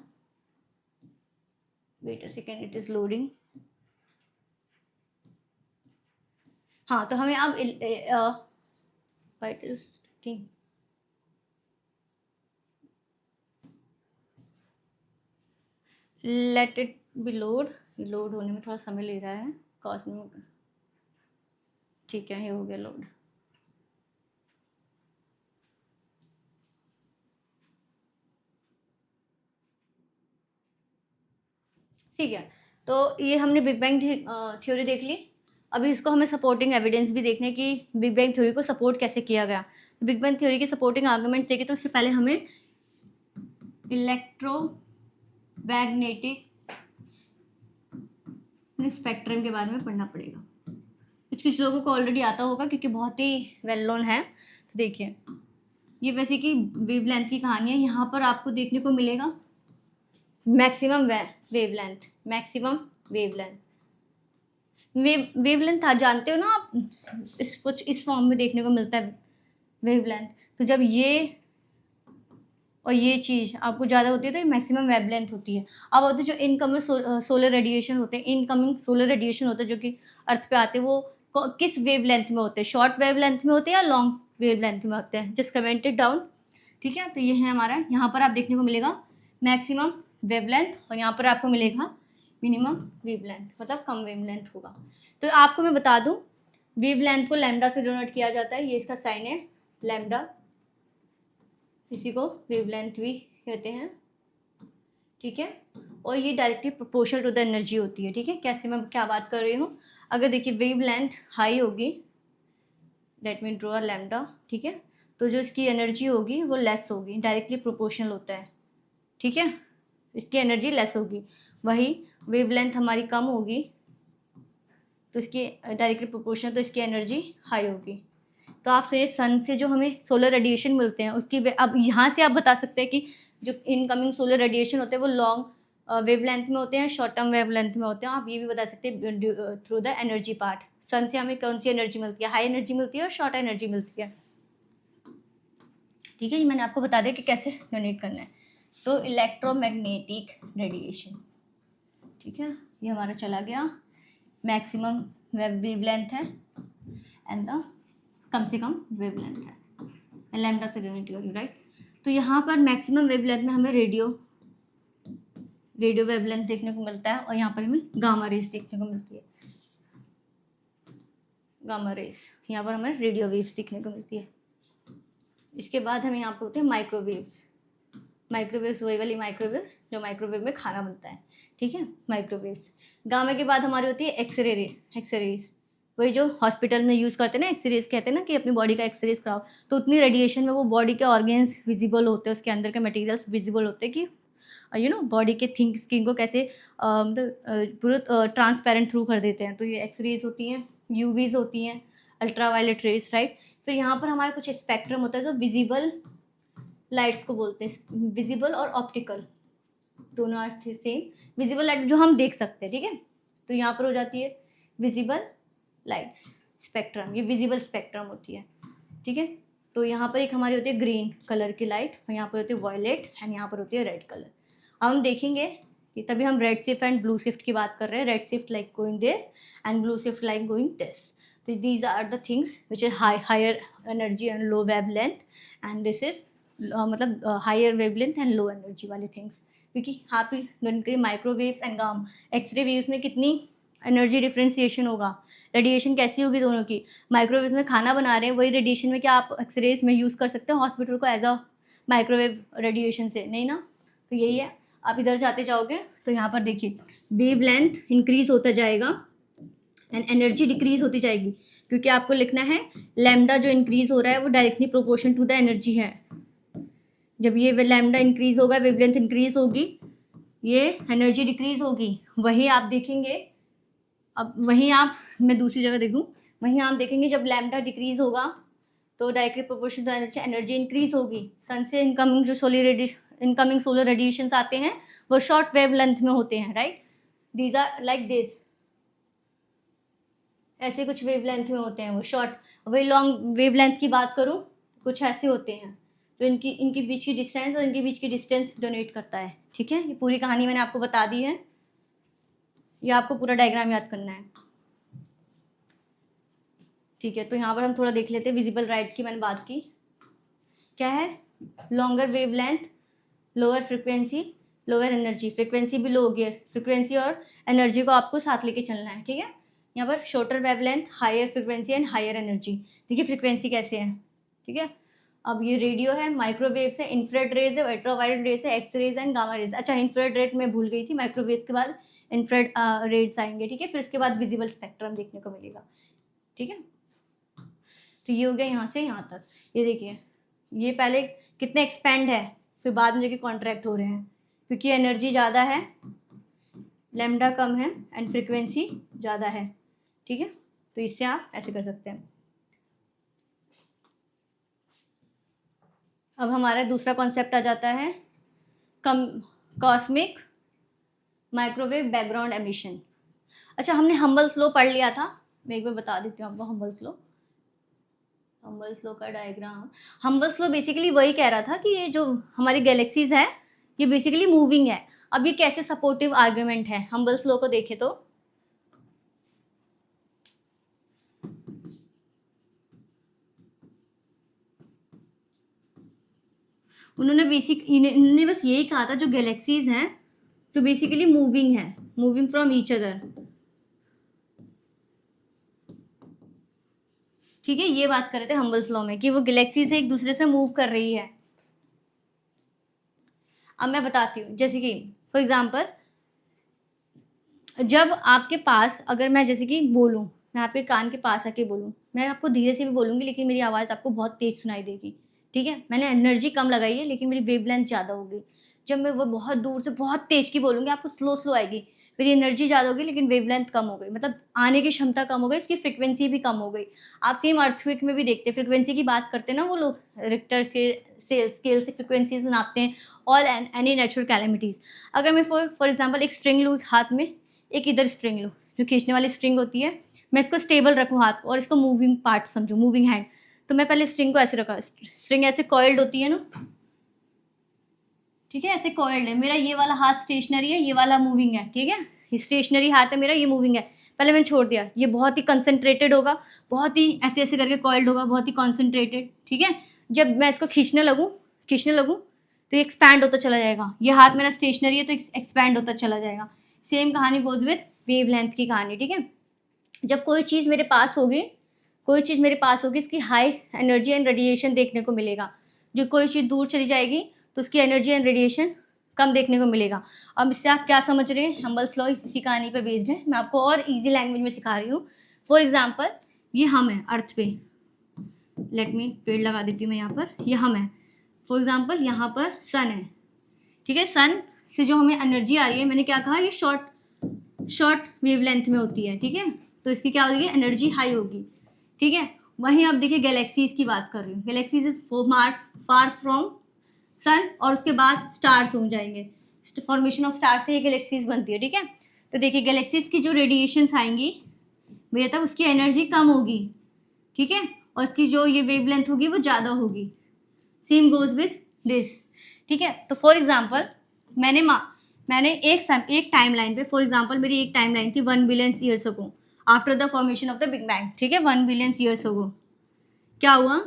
Wait a second, it is loading. हाँ, तो हमें अब let it be load. Load होने में थोड़ा समय ले रहा है कॉस्मिक. ठीक है, ये हो गया लोड. ठीक है, तो ये हमने बिग बैंग थ्योरी देख ली. अभी इसको हमें सपोर्टिंग एविडेंस भी देखने कि बिग बैंग थ्योरी को सपोर्ट कैसे किया गया. बिग बैंग थ्योरी के सपोर्टिंग आर्गुमेंट्स देखे तो उससे पहले हमें इलेक्ट्रोमैग्नेटिक स्पेक्ट्रम के बारे में पढ़ना पड़ेगा. कुछ लोगों को ऑलरेडी आता होगा क्योंकि बहुत ही वेल नोन है. तो देखिए, ये वैसे कि वेवलेंथ की कहानी है. यहाँ पर आपको देखने को मिलेगा मैक्सिमम वेवलेंथ. मैक्सिमम वेवलेंथ आप जानते हो ना आप, कुछ इस फॉर्म में देखने को मिलता है वेवलेंथ. तो जब ये और ये चीज़ आपको ज़्यादा होती है तो ये मैक्सिमम वेवलेंथ होती है. अब होते जो इनकमिंग सोलर रेडिएशन होते हैं, इनकमिंग सोलर रेडिएशन होते हैं जो कि अर्थ पे आते हैं, वो किस वेवलेंथ में होते हैं, शॉर्ट वेवलेंथ में होते हैं या लॉन्ग वेवलेंथ में होते हैं. Just commented down. ठीक है, तो ये है हमारा. यहाँ पर आप देखने को मिलेगा मैक्सिमम वेवलेंथ और यहाँ पर आपको मिलेगा मिनिमम वेवलेंथ, मतलब कम वेवलेंथ होगा. तो आपको मैं बता दूँ, वेवलेंथ को लैम्डा से डिनोट किया जाता है. ये इसका साइन है लैम्डा, इसी को वेवलेंथ भी कहते हैं. ठीक है, और ये directly proportional to the energy होती है. ठीक है, कैसे मैं क्या बात कर रही हूँ. अगर देखिए वेवलेंथ हाई होगी, लेट मी ड्रॉ लैम्डा. ठीक है, तो जो इसकी एनर्जी होगी वो लेस होगी, डायरेक्टली प्रोपोर्शनल होता है. ठीक है, इसकी एनर्जी लेस होगी. वही वेवलेंथ हमारी कम होगी तो इसकी डायरेक्टली प्रोपोर्शनल, तो इसकी एनर्जी हाई होगी. तो आप सोचिए सन से जो हमें सोलर रेडिएशन मिलते हैं उसकी अब यहाँ से आप बता सकते हैं कि जो इनकमिंग सोलर रेडिएशन होते हैं वो लॉन्ग वेवलेंथ में होते हैं, शॉर्ट टर्म वेवलेंथ में होते हैं. आप ये भी बता सकते हैं थ्रू द एनर्जी पार्ट. सन से हमें कौन सी एनर्जी मिलती है, हाई एनर्जी मिलती है और शॉर्ट एनर्जी मिलती है. ठीक है, ये मैंने आपको बता दिया कि कैसे डोनेट करना है. तो इलेक्ट्रोमैग्नेटिक रेडिएशन. ठीक है, ये हमारा चला गया. मैक्सिमम वेवलेंथ है एंड द कम से कम वेवलेंथ है, लैम्डा से डोनेट करी, राइट. तो यहाँ पर मैक्सिमम वेवलेंथ में हमें रेडियो वेवलेंथ देखने को मिलता है और यहाँ पर हमें गामा रेस देखने को मिलती है. गामा रेस, यहाँ पर हमें रेडियो वेव्स देखने को मिलती है. इसके बाद हमें यहाँ पर होते हैं माइक्रोवेव्स. माइक्रोवेव्स वही वाली माइक्रोवेव्स जो माइक्रोवेव में खाना बनता है. ठीक है, माइक्रोवेव्स. गामा के बाद हमारी होती है एक्सरेज. वही जो हॉस्पिटल में यूज़ करते हैं ना, एक्सरेज कहते हैं ना कि अपनी बॉडी का एक्सरेज कराओ. तो उतनी रेडिएशन में वो बॉडी के ऑर्गेन्स विजिबल होते हैं, उसके अंदर के मटेरियल्स विजिबल होते हैं कि बॉडी के थिंक स्किन को कैसे मतलब पूरा ट्रांसपेरेंट थ्रू कर देते हैं। तो ये एक्सरेज होती हैं, यूवीज होती हैं, अल्ट्रावायलेट रेज, राइट। फिर यहाँ पर हमारा कुछ स्पेक्ट्रम होता है जो विजिबल लाइट्स को बोलते हैं, विजिबल और ऑप्टिकल दोनों आर सेम। विजिबल लाइट जो हम देख सकते हैं, ठीक है, तो यहाँ पर हो जाती है विजिबल लाइट्स स्पेक्ट्रम, ये विजिबल स्पेक्ट्रम होती है, ठीक है। तो यहाँ पर एक हमारी होती है ग्रीन कलर की लाइट, और यहाँ पर होती है वॉयलेट, एंड यहाँ पर होती है रेड कलर। अब हम देखेंगे कि तभी हम red shift and blue shift की बात कर रहे हैं, red shift like going this and blue shift like going this. तो these are the things which is higher energy and low wavelength, and this is मतलब higher wavelength and low energy वाली थिंग्स। क्योंकि आप microwaves and x ray waves में कितनी energy differentiation होगा, radiation कैसी होगी दोनों की। माइक्रोवेव में खाना बना रहे हैं, वही रेडिएशन में क्या आप एक्सरेज में यूज़ कर सकते हैं हॉस्पिटल को एज अ माइक्रोवेव रेडिएशन से, नहीं ना। तो यही है, आप इधर जाते जाओगे तो यहाँ पर देखिए वेव लेंथ इंक्रीज होता जाएगा एंड एनर्जी डिक्रीज होती जाएगी, क्योंकि आपको लिखना है लैम्डा जो इंक्रीज हो रहा है वो directly proportion to the energy है। जब ये लैम्डा इंक्रीज होगा, वेवलेंथ इंक्रीज होगी, ये एनर्जी डिक्रीज होगी। वही आप देखेंगे, अब वहीं आप, मैं दूसरी जगह देखूँ, वहीं आप देखेंगे जब लैम्डा डिक्रीज होगा तो directly proportion to energy increase होगी। सन से इनकमिंग जो इनकमिंग सोलर रेडिएशंस आते हैं वो शॉर्ट वेव लेंथ में होते हैं, right. These are like this, ऐसे कुछ वेव लेंथ में होते हैं वो शॉर्ट। वही लॉन्ग वेव लेंथ की बात करूँ, कुछ ऐसे होते हैं, तो इनकी बीच की डिस्टेंस और इनके बीच की डिस्टेंस डोनेट करता है, ठीक है। ये पूरी कहानी मैंने आपको बता दी है, ये आपको पूरा डायग्राम याद करना है, ठीक है। तो यहाँ पर हम थोड़ा देख लेते हैं, विजिबल लाइट की मैंने बात की, क्या है, longer wave length, lower frequency, lower energy, frequency भी लो होगी, फ्रिक्वेंसी और एनर्जी को आपको साथ लेके चलना है, ठीक है। यहाँ पर shorter wave length, higher frequency and higher energy. देखिए फ्रिक्वेंसी कैसे है, ठीक है। अब ये रेडियो है, माइक्रोवेव है, इंफ्रारेड रेज है, अल्ट्रावायलेट रेज है, X rays and gamma rays. अच्छा इंफ्रारेड रेड मैं भूल गई थी, माइक्रोवेव के बाद इंफ्रारेड रेड्स आएंगे, ठीक है। फिर उसके बाद विजिबल स्पेक्ट्रम देखने को मिलेगा, ठीक है। तो ये हो गया यहाँ से यहाँ तक। ये देखिए ये पहले कितने एक्सपेंड है, फिर बाद में जाके कॉन्ट्रैक्ट हो रहे हैं, क्योंकि एनर्जी ज़्यादा है, लैम्डा कम है एंड फ्रिक्वेंसी ज़्यादा है, ठीक है। तो इससे आप ऐसे कर सकते हैं। अब हमारा दूसरा कॉन्सेप्ट आ जाता है कॉस्मिक माइक्रोवेव बैकग्राउंड एमिशन। अच्छा हमने हम्बल स्लो पढ़ लिया था, मैं एक बार बता देती हूँ आपको हम्बल स्लो का डायग्राम। हम्बल स्लो बेसिकली वही कह रहा था कि ये जो हमारी गैलेक्सीज है ये बेसिकली मूविंग है। अब ये कैसे सपोर्टिव आर्ग्यूमेंट है, हम्बल स्लो को देखें तो इन्होंने बस यही कहा था जो गैलेक्सीज हैं जो बेसिकली मूविंग है, मूविंग फ्रॉम ईच अदर, ठीक है। ये बात कर रहे थे हम्बल्स लॉ में कि वो गैलेक्सी से एक दूसरे से मूव कर रही है। अब मैं बताती हूँ, जैसे कि फॉर एग्जांपल जब आपके पास, अगर मैं जैसे कि बोलूँ, मैं आपके कान के पास आके बोलूँ, मैं आपको धीरे से भी बोलूँगी लेकिन मेरी आवाज़ आपको बहुत तेज सुनाई देगी, ठीक है। मैंने एनर्जी कम लगाई है लेकिन मेरी वेवलेंथ ज़्यादा होगी। जब मैं वो बहुत दूर से बहुत तेज की बोलूँगी आपको स्लो आएगी, मेरी एनर्जी ज़्यादा होगी लेकिन वेवलेंथ कम हो गई, मतलब आने की क्षमता कम हो गई, इसकी फ्रिक्वेंसी भी कम हो गई। आप सेम अर्थक्वेक में भी देखते हैं, फ्रिक्वेंसी की बात करते हैं ना वो लोग, रिक्टर के स्केल से फ्रिक्वेंसीज नापते हैं, ऑल एनी नेचुरल कैलेमिटीज़। अगर मैं फॉर एग्जाम्पल एक स्ट्रिंग लूँ हाथ में, एक इधर स्ट्रिंग लूँ जो खींचने वाली स्ट्रिंग होती है, मैं इसको स्टेबल रखूँ हाथ को और इसको मूविंग पार्ट समझूँ, मूविंग हैंड। तो मैं पहले स्ट्रिंग को ऐसे रखा, स्ट्रिंग ऐसे कॉइल्ड होती है ना, ठीक है, ऐसे कॉइल्ड है। मेरा ये वाला हाथ स्टेशनरी है, ये वाला मूविंग है, ठीक है। ये स्टेशनरी हाथ है मेरा, ये मूविंग है। पहले मैंने छोड़ दिया, ये बहुत ही कंसंट्रेटेड होगा, बहुत ही ऐसे ऐसे करके कॉइल्ड होगा, बहुत ही कॉन्सेंट्रेटेड, ठीक है। जब मैं इसको खींचने लगूँ तो ये एक्सपैंड होता चला जाएगा। ये हाथ मेरा स्टेशनरी है तो एक्सपैंड होता चला जाएगा। सेम कहानी गोज विद वेव लेंथ की कहानी, ठीक है। जब कोई चीज़ मेरे पास होगी, इसकी हाई एनर्जी एंड रेडिएशन देखने को मिलेगा। जो कोई चीज़ दूर चली जाएगी तो उसकी एनर्जी एंड रेडिएशन कम देखने को मिलेगा। अब इससे आप क्या समझ रहे हैं, हम्बल्स लॉ इसी कहानी पे बेस्ड है। मैं आपको और इजी लैंग्वेज में सिखा रही हूँ। फॉर एग्जांपल ये हम है अर्थ पे, लेट मी पेड़ लगा देती हूँ मैं यहाँ पर, ये हम है। फॉर एग्जांपल यहाँ पर सन है, ठीक है। सन से जो हमें एनर्जी आ रही है, मैंने क्या कहा, ये शॉर्ट वेवलेंथ में होती है, ठीक है, तो इसकी क्या होगी, एनर्जी हाई होगी, ठीक है। वहीं आप देखिए गैलेक्सीज की बात कर रही हूँ, galaxies is far from sun, और उसके बाद स्टार्स हो जाएंगे, फॉर्मेशन ऑफ स्टार से ये गैलेक्सीज बनती है, ठीक है। तो देखिए गैलेक्सीज की जो रेडिएशंस आएंगी भैया तब उसकी एनर्जी कम होगी, ठीक है, और इसकी जो ये वेवलेंथ होगी वो ज़्यादा होगी। सेम गोज विथ दिस, ठीक है। तो फॉर एग्जाम्पल मैंने एक टाइम लाइन पे, फॉर एग्जाम्पल मेरी एक टाइम लाइन थी 1 billion years ago after the formation of the big bang, ठीक है, 1 बिलियन ईयर्स अगो। क्या हुआ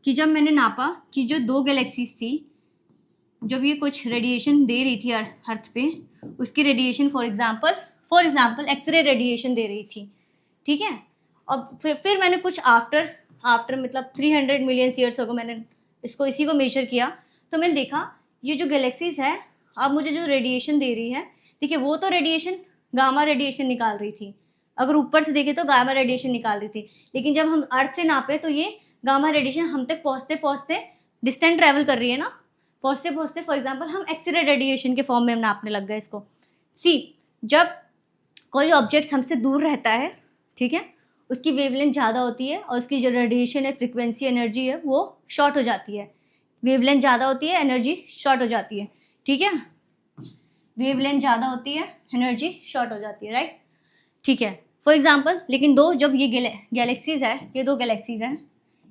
कि जब मैंने नापा कि जो 2 गैलेक्सीज थी, जब ये कुछ रेडिएशन दे रही थी अर्थ पे, उसकी radiation for example x-ray radiation दे रही थी, ठीक है। अब फिर मैंने कुछ आफ्टर मतलब 300 मिलियन ईयर्स अगो मैंने इसी को मेजर किया, तो मैंने देखा ये जो गैलेक्सीज है अब मुझे जो रेडिएशन दे रही है, ठीक है, वो तो रेडिएशन गामा रेडिएशन निकाल रही थी, अगर ऊपर से देखें तो गामा रेडिएशन निकाल रही थी, लेकिन जब हम अर्थ से नापे तो ये गामा रेडिएशन हम तक पहुँचते डिस्टेंट ट्रैवल कर रही है ना, पहुँचते फॉर एग्जाम्पल हम एक्सरे रेडिएशन के फॉर्म में हम नापने लग गए इसको। जब कोई ऑब्जेक्ट हमसे दूर रहता है, ठीक है, उसकी वेवलेंथ ज़्यादा होती है और उसकी जो रेडिएशन है, फ्रिक्वेंसी, एनर्जी है, वो शॉर्ट हो जाती है। वेवलेंथ ज़्यादा होती है, एनर्जी शॉर्ट हो जाती है, ठीक है, वेवलेंथ ज़्यादा होती है, एनर्जी शॉर्ट हो जाती है, राइट, ठीक है। फॉर एग्जाम्पल लेकिन जब ये गैलेक्सीज है, ये 2 गैलेक्सीज हैं,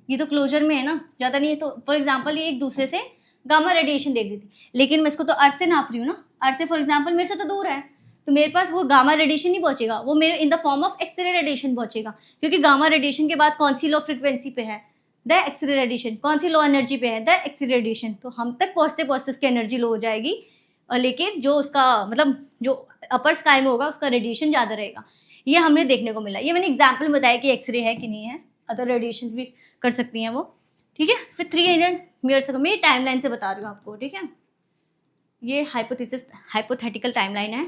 ये तो क्लोजर में है ना, ज़्यादा नहीं है, तो फॉर एग्जाम्पल ये एक दूसरे से गामा रेडिएशन दे रही थी, लेकिन मैं इसको तो अर्थ से नाप रही हूँ ना, अर्थ से फॉर एग्जाम्पल मेरे से तो दूर है, तो मेरे पास वो गामा रेडिएशन नहीं पहुंचेगा, वो मेरे in the form of X ray radiation पहुंचेगा, क्योंकि गामा रेडिएशन के बाद कौन सी लो फ्रिक्वेंसी पे है, द एक्सरे रेडिएशन, कौन सी लो एनर्जी पे है, द एक्सरे रेडिएशन, तो हम तक पहुंचते उसकी एनर्जी लो हो जाएगी, और लेकिन जो उसका मतलब जो अपर स्काई में होगा उसका रेडिएशन ज़्यादा रहेगा। ये हमने देखने को मिला, ये मैंने एग्जाम्पल बताया कि एक्सरे है कि नहीं है, अदर रेडिएशन भी कर सकती हैं वो, ठीक है। फिर 300 ईयर्स अगो, मैं टाइमलाइन से बता रही हूँ आपको, ठीक है, ये हाइपोथेटिकल टाइमलाइन है,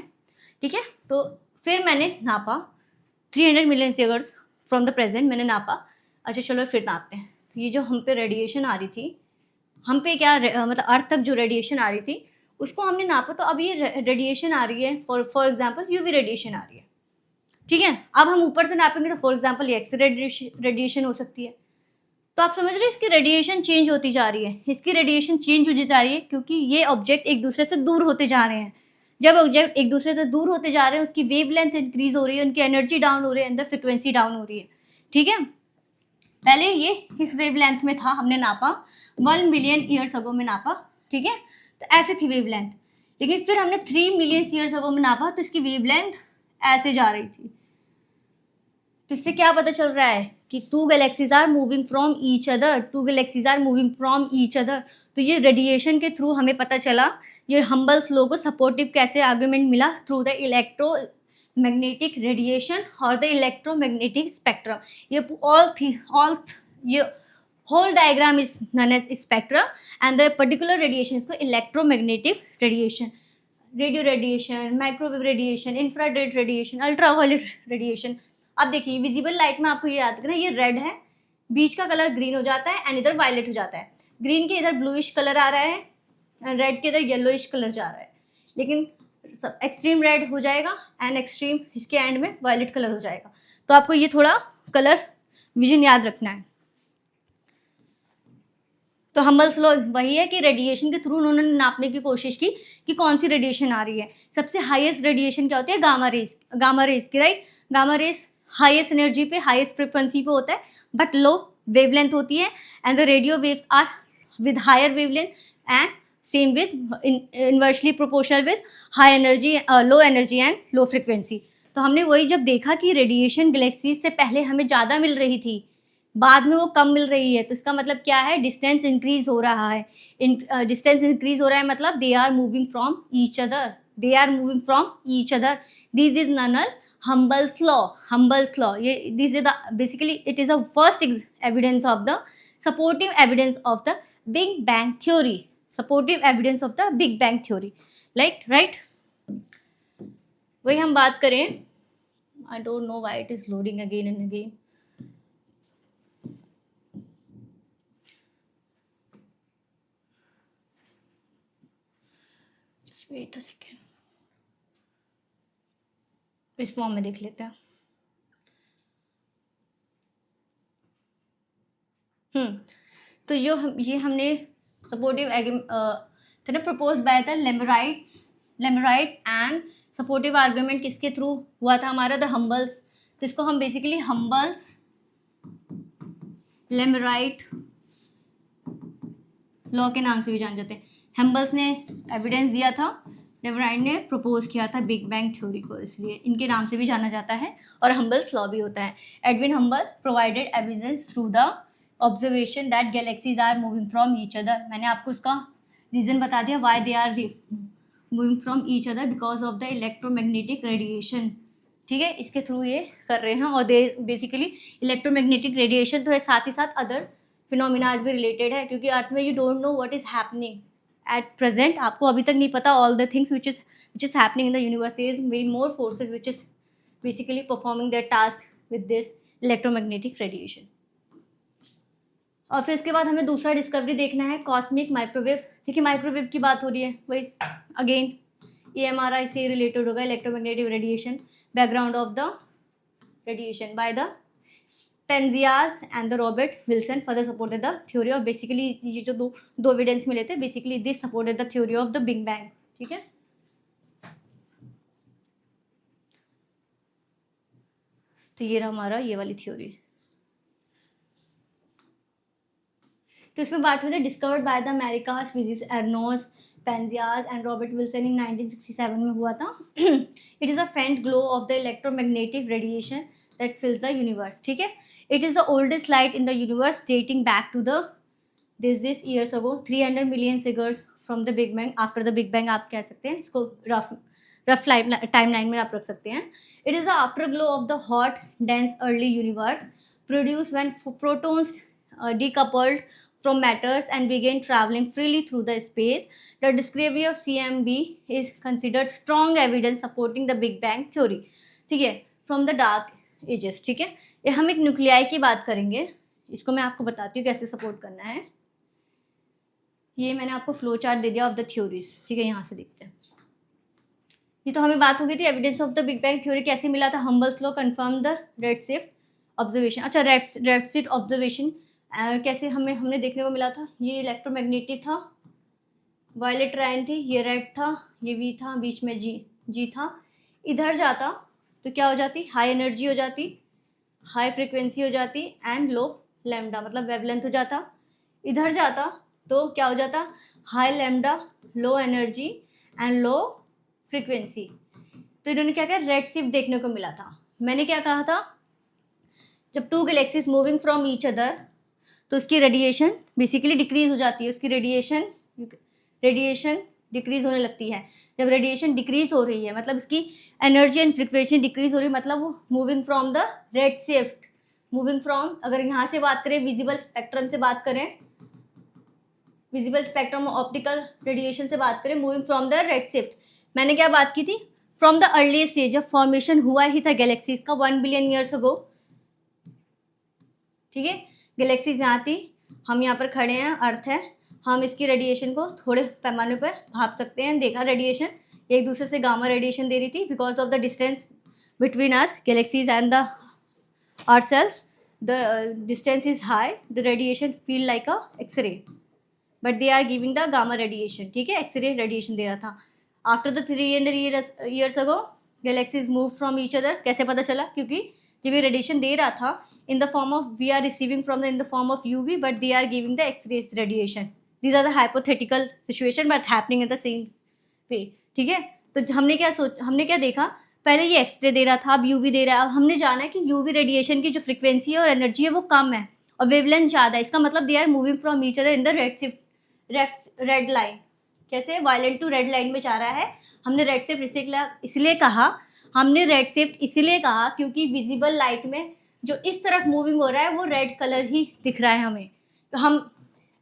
ठीक है। तो फिर मैंने नापा 300 million years from the present, मैंने नापा, अच्छा चलो फिर नापते हैं, तो ये जो हम पे रेडिएशन आ रही थी, हम पे क्या मतलब अर्थ तक जो रेडिएशन आ रही थी उसको हमने नापा, तो अब ये रेडिएशन आ रही है, फॉर एग्जाम्पल यूवी रेडिएशन आ रही है, ठीक है। अब हम ऊपर से नापेंगे तो फॉर एग्जाम्पल ये एक्स रेडिएशन हो सकती है, तो आप समझ रहे हैं इसकी रेडिएशन चेंज होती जा रही है, इसकी रेडिएशन चेंज होती जा रही है क्योंकि ये ऑब्जेक्ट एक दूसरे से दूर होते जा रहे हैं, जब ऑब्जेक्ट एक दूसरे से दूर होते जा रहे हैं उसकी वेवलेंथ इंक्रीज हो रही है, उनकी एनर्जी डाउन हो रही है, अंदर फ्रिक्वेंसी डाउन हो रही है, ठीक है। पहले ये इस वेवलेंथ में था, हमने नापा 1 बिलियन ईयर्स अगो में नापा, ठीक है, तो ऐसे थी वेवलेंथ, लेकिन फिर हमने 3 मिलियन ईयर्स अगो में नापा तो इसकी वेवलेंथ ऐसे जा रही थी, तो इससे क्या पता चल रहा है कि 2 galaxies are moving from each other, 2 galaxies are moving from each other, तो ये रेडिएशन के थ्रू हमें पता चला, ये हम्बल्स लॉ को सपोर्टिव कैसे आर्गुमेंट मिला, through the electromagnetic radiation और द इलेक्ट्रोमैग्नेटिक स्पेक्ट्रम, ये whole diagram is known as spectrum and the particular radiation को electromagnetic radiation, radio radiation, microwave radiation, infrared radiation, ultraviolet radiation. अब देखिए visible light में आपको ये याद रखना, ये रेड है, बीच का कलर ग्रीन हो जाता है एंड इधर वायलेट हो जाता है, ग्रीन के इधर ब्लूइश कलर आ रहा है एंड रेड के इधर येलोइश कलर जा रहा है, लेकिन एक्सट्रीम रेड हो जाएगा एंड एक्सट्रीम इसके एंड में वायलेट कलर हो जाएगा, तो आपको ये थोड़ा कलर विजन याद रखना है। तो हम्बल्स लॉ वही है कि रेडिएशन के थ्रू उन्होंने नापने की कोशिश की कि कौन सी रेडिएशन आ रही है, सबसे हाईएस्ट रेडिएशन क्या होती है, गामा रेज की, right, gamma rays highest energy पे हाईएस्ट फ्रिक्वेंसी पे होता है बट लो वेवलेंथ होती है, and the radio waves are with higher wavelength and same with inversely proportional with high energy, low energy and low frequency. तो हमने वही जब देखा कि रेडिएशन गैलेक्सीज से पहले हमें ज़्यादा मिल रही थी, बाद में वो कम मिल रही है, तो इसका मतलब क्या है, डिस्टेंस इंक्रीज हो रहा है, डिस्टेंस इंक्रीज हो रहा है मतलब they are moving from each other, they are moving from each other, this is known as Hubble's law, ये this is the basically it is the first evidence of the supportive evidence of the Big Bang theory, supportive evidence of the Big Bang theory, right, वही हम बात करें, I don't know why it is loading again and again, wait a second, इस फॉर्म में देख लेते हैं। तो ये हमने सपोर्टिव था ना propose by the Lemaitre's and supportive argument किसके थ्रू हुआ था हमारा, द हम्बल्स। तो इसको हम बेसिकली हम्बल्स लेमराइट लॉ के नाम से भी जान जाते हैं। हम्बल्स ने एविडेंस दिया था, लेमराइट ने प्रपोज किया था बिग बैंग थ्योरी को, इसलिए इनके नाम से भी जाना जाता है और हम्बल्स लॉ भी होता है। Edwin Hubble provided evidence through the observation that galaxies are moving from each other. मैंने आपको इसका रीजन बता दिया, why they are moving from each other, because of the electromagnetic radiation. ठीक है, इसके थ्रू ये कर रहे हैं। और दे बेसिकली इलेक्ट्रोमैग्नेटिक रेडिएशन तो है, साथ ही साथ अदर फिनोमिनाज भी रिलेटेड है, क्योंकि अर्थ में you don't know what is happening at present. आपको अभी तक नहीं पता all the things which is happening in the universe. There is very more forces which is basically performing their task with this electromagnetic radiation. और फिर इसके बाद हमें दूसरा डिस्कवरी देखना है, कॉस्मिक माइक्रोवेव। देखिए माइक्रोवेव की बात हो रही है, वही अगेन EMRI से रिलेटेड होगा, electromagnetic radiation, background of the radiation by the Penzias and the Robert Wilson further supported the theory of, basically ये जो दो एविडेंस मिले थे, basically this supported the theory of the big bang. ठीक है, तो ये रहा हमारा ये वाली थ्योरी। तो इसमें बात हुई थी discovered by the America's physicist Arno Penzias and Robert Wilson in 1967 में हुआ था। It is a faint glow of the electromagnetic radiation that fills the universe. ठीक है, it is the oldest light in the universe dating back to the this years ago 300 million years from the big bang, after the big bang आप कह सकते हैं इसको, rough time line में आप रख सकते हैं। It is the after glow of the hot dense early universe produce when protons decoupled from matters and began traveling freely through the space. The discovery of CMB is considered strong evidence supporting the Big Bang theory. ठीक है, from the dark ages. ठीक है, ये हम एक nuclei की बात करेंगे, इसको मैं आपको बताती हूँ कैसे सपोर्ट करना है। ये मैंने आपको फ्लो चार्ट दे दिया ऑफ द थ्योरीज। ठीक है, यहाँ से देखते हैं। ये तो हमें बात हो गई थी evidence of the big bang theory कैसे मिला था, हम्बल्स law confirm the redshift observation. अच्छा, रेडशिफ्ट ऑब्जर्वेशन कैसे हमने देखने को मिला था, ये इलेक्ट्रोमैग्नेटिक था, वायलेट लाइन थी, ये रेड था, ये वी था, बीच में जी था। इधर जाता तो क्या हो जाती, हाई एनर्जी हो जाती, हाई फ्रिक्वेंसी हो जाती एंड लो लैम्डा, मतलब वेवलेंथ हो जाता। इधर जाता तो क्या हो जाता, high lambda, low energy and low frequency. तो इन्होंने क्या किया, रेड शिफ्ट देखने को मिला था। मैंने क्या कहा था, जब two galaxies moving from each other तो उसकी रेडिएशन बेसिकली डिक्रीज हो जाती है, उसकी रेडिएशन डिक्रीज होने लगती है। जब रेडिएशन डिक्रीज हो रही है मतलब इसकी एनर्जी एंड फ्रिक्वेंसी डिक्रीज हो रही है, मतलब वो moving from the red shift, moving from, अगर यहाँ से बात करें विजिबल स्पेक्ट्रम से बात करें, विजिबल स्पेक्ट्रम ऑप्टिकल रेडिएशन से बात करें, moving from the red shift. मैंने क्या बात की थी, फ्रॉम द अर्ली स्टेज, जब फॉर्मेशन हुआ ही था गैलेक्सीज का 1 बिलियन ईयर्स अगो। ठीक है, गैलेक्सीज यहाँ थी, हम यहाँ पर खड़े हैं, अर्थ है, हम इसकी रेडिएशन को थोड़े पैमाने पर भाप सकते हैं। देखा रेडिएशन एक दूसरे से गामा रेडिएशन दे रही थी, because of the distance between us galaxies and the ourselves, the distance is high, the radiation feel like a x-ray, but they are giving the gamma radiation. ठीक है, x-ray radiation दे रहा था। after the 300 years ago galaxies moved from each other। कैसे पता चला, क्योंकि जब ये रेडिएशन दे रहा था in the form of, we are receiving from in the form of UV, but they are giving the x-ray radiation. These are the hypothetical situation but happening in the same way। ठीक है, तो हमने क्या देखा, पहले ये x ray दे रहा था, अब यूवी दे रहा है। अब हमने जाना है कि यूवी रेडिएशन की जो फ्रीक्वेंसी है और एनर्जी है वो कम है और वेवलेंथ ज़्यादा है। इसका मतलब they are moving from each other in the red line. कैसे, वायलेट टू रेड लाइन में जा रहा है। हमने रेड शिफ्ट इसलिए कहा, क्योंकि विजिबल लाइट में जो इस तरफ मूविंग हो रहा है वो रेड कलर ही दिख रहा है हमें। तो हम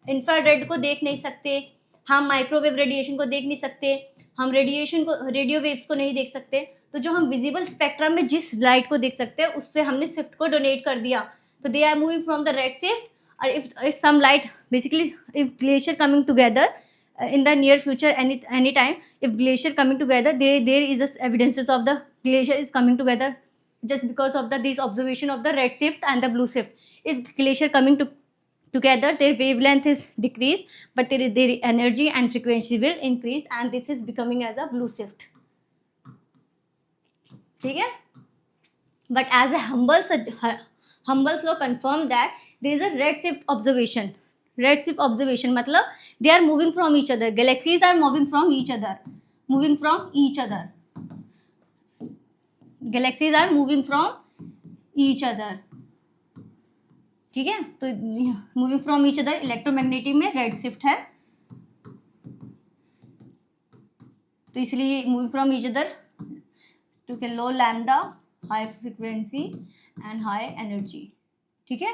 इंफ्रारेड को देख नहीं सकते, हम माइक्रोवेव रेडिएशन को देख नहीं सकते, हम रेडियो वेव्स को नहीं देख सकते। तो जो हम विजिबल स्पेक्ट्रम में जिस लाइट को देख सकते हैं उससे हमने शिफ्ट को डोनेट कर दिया। तो they are moving from the red shift. और if some light, basically if glacier coming together in the near future, any time, if glacier coming together, there is just evidences of the glacier is coming together just because of this observation of the red shift and the blue shift. Is glacier coming together, their wavelength is decreased, but their energy and frequency will increase, and this is becoming as a blue shift. ठीक है. But as a Hubble's law confirmed that there is a red shift observation. Red shift observation मतलब they are moving from each other. Galaxies are moving from each other. Galaxies are moving from each other. ठीक है. तो moving from each other, electromagnetic में red shift है, तो इसलिए moving from each other to के low lambda, high frequency and high energy. ठीक है.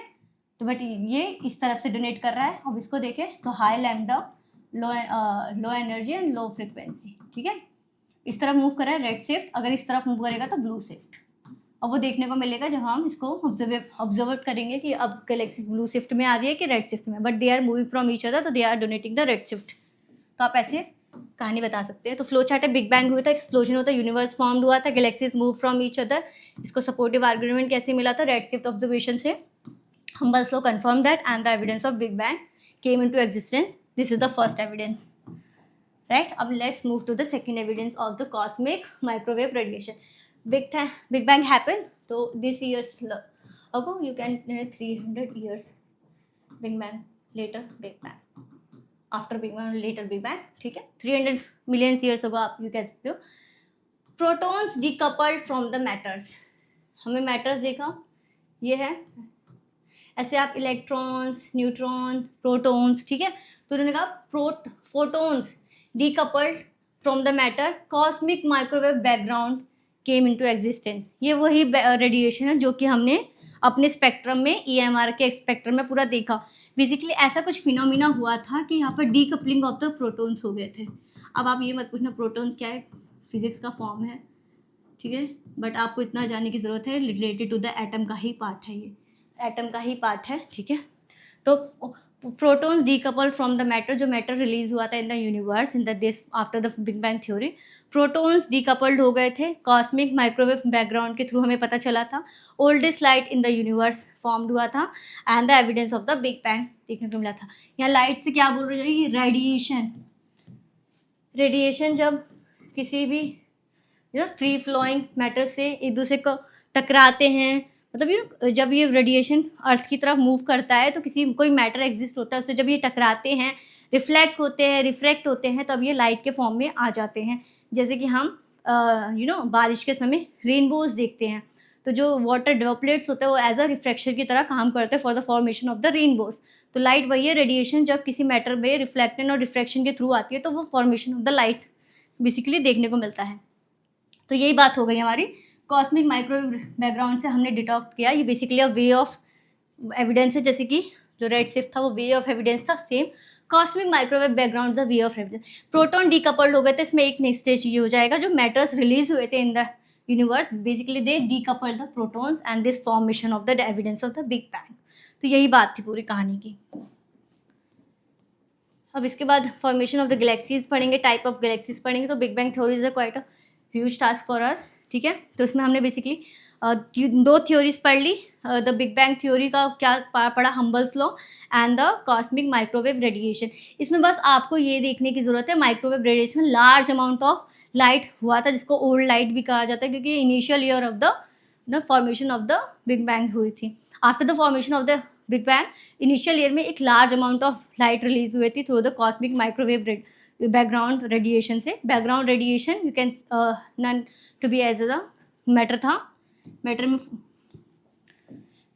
तो बट ये इस तरफ से डोनेट कर रहा है. अब इसको देखें तो high lambda, low energy and low frequency. ठीक है. इस तरफ मूव कर रहा है रेड शिफ्ट, अगर इस तरफ मूव करेगा तो ब्लू शिफ्ट. अब वो देखने को मिलेगा जब हम इसको ऑब्जर्व करेंगे कि अब गैलेक्सी ब्लू शिफ्ट में आ रही है कि रेड शिफ्ट में, but they are moving from each other, तो they are donating the red shift. तो आप ऐसे कहानी बता सकते हैं. तो फ्लो चार्ट है, बिग बैंग हुआ था, एक्सप्लोजन होता है, यूनिवर्स फॉर्म हुआ था, galaxies move from each other. इसको सपोर्टिव आर्गुमेंट कैसे मिला था? रेड शिफ्ट ऑब्जर्वेशन से. Hubble's law confirmed that, and the evidence of Big Bang came into existence. This is the first evidence. Right? Now let's move to the second evidence of the cosmic microwave radiation. Big Bang happened. So this year's ago, you can 300 years. Big Bang later, Big Bang. After Big Bang, later Big Bang. ठीक है. 300 million years ago आप कह सकते हो. Protons decoupled from the matters. हमें matters देखा, ये है. ऐसे आप इलेक्ट्रॉन्स, न्यूट्रॉन, प्रोटॉन्स. ठीक है. तो उन्होंने कहा photons decoupled from the matter, cosmic microwave background came into existence. ये वही रेडिएशन है जो कि हमने अपने स्पेक्ट्रम में, EMR के स्पेक्ट्रम में पूरा देखा. बेसिकली ऐसा कुछ फिनोमिना हुआ था कि यहाँ पर डीकपलिंग ऑफ द प्रोटॉन्स हो गए थे. अब आप ये मत पूछना प्रोटॉन्स क्या है, फिजिक्स का फॉर्म है. ठीक है. बट आपको इतना जानने की ज़रूरत है, रिलेटेड टू द एटम का ही पार्ट है, ये एटम का ही पार्ट है. ठीक है. तो protons decoupled from the matter, जो मैटर रिलीज हुआ था इन the universe in the this after the big bang theory, protons decoupled हो गए थे. कॉस्मिक माइक्रोवेव बैकग्राउंड के थ्रू हमें पता चला था. Oldest light in the universe formed हुआ था, and the evidence of the big bang देखने को मिला था. यहाँ लाइट से क्या बोल रहे हैं? रेडिएशन. रेडिएशन जब किसी भी फ्री फ्लोइंग मैटर से एक दूसरे को टकराते हैं, मतलब जब ये रेडिएशन अर्थ की तरफ मूव करता है तो कोई मैटर एग्जिस्ट होता है, उससे जब ये टकराते हैं, रिफ्लेक्ट होते हैं, रिफ्रैक्ट होते हैं, तब ये लाइट के फॉर्म में आ जाते हैं. जैसे कि हम बारिश के समय रेनबोज देखते हैं, तो जो वाटर ड्रॉपलेट्स होते हैं वो एज अ रिफ्लेक्शन की तरह काम करते हैं for the formation of the rainbows. तो लाइट वही है, रेडिएशन जब किसी मैटर में रिफ्लेक्शन और रिफ्रैक्शन के थ्रू आती है तो वो formation of the light basically देखने को मिलता है. तो यही बात हो गई हमारी कॉस्मिक माइक्रोवेव बैकग्राउंड से हमने डिटेक्ट किया. ये basically a way of evidence है, जैसे कि जो रेड शिफ्ट था वो वे ऑफ एविडेंस था, same cosmic microwave background the way of evidence. Proton decoupled हो गए थे. इसमें एक नेक्स्ट स्टेज ये हो जाएगा, जो मैटर्स रिलीज हुए थे इन the universe, basically they decoupled the protons and this formation of the evidence of the big bang. तो यही बात थी पूरी कहानी की. अब इसके बाद फॉर्मेशन ऑफ द गैलेक्सीज पढ़ेंगे, टाइप ऑफ गैलेक्सीज पढ़ेंगे. तो big bang theory is quite a huge task for us. ठीक है. तो इसमें हमने बेसिकली 2 थ्योरीज पढ़ ली. द बिग बैंग थ्योरी का क्या पढ़ा? हम्बल्स law and the cosmic microwave radiation. इसमें बस आपको ये देखने की ज़रूरत है, माइक्रोवेव रेडिएशन में लार्ज अमाउंट ऑफ लाइट हुआ था, जिसको ओल्ड लाइट भी कहा जाता है, क्योंकि initial year of the formation of the big bang हुई थी. After the formation of the big bang, initial year में एक large amount of light release हुई थी through the cosmic microwave background radiation से. Background radiation you can known to be as a matter था. Matter में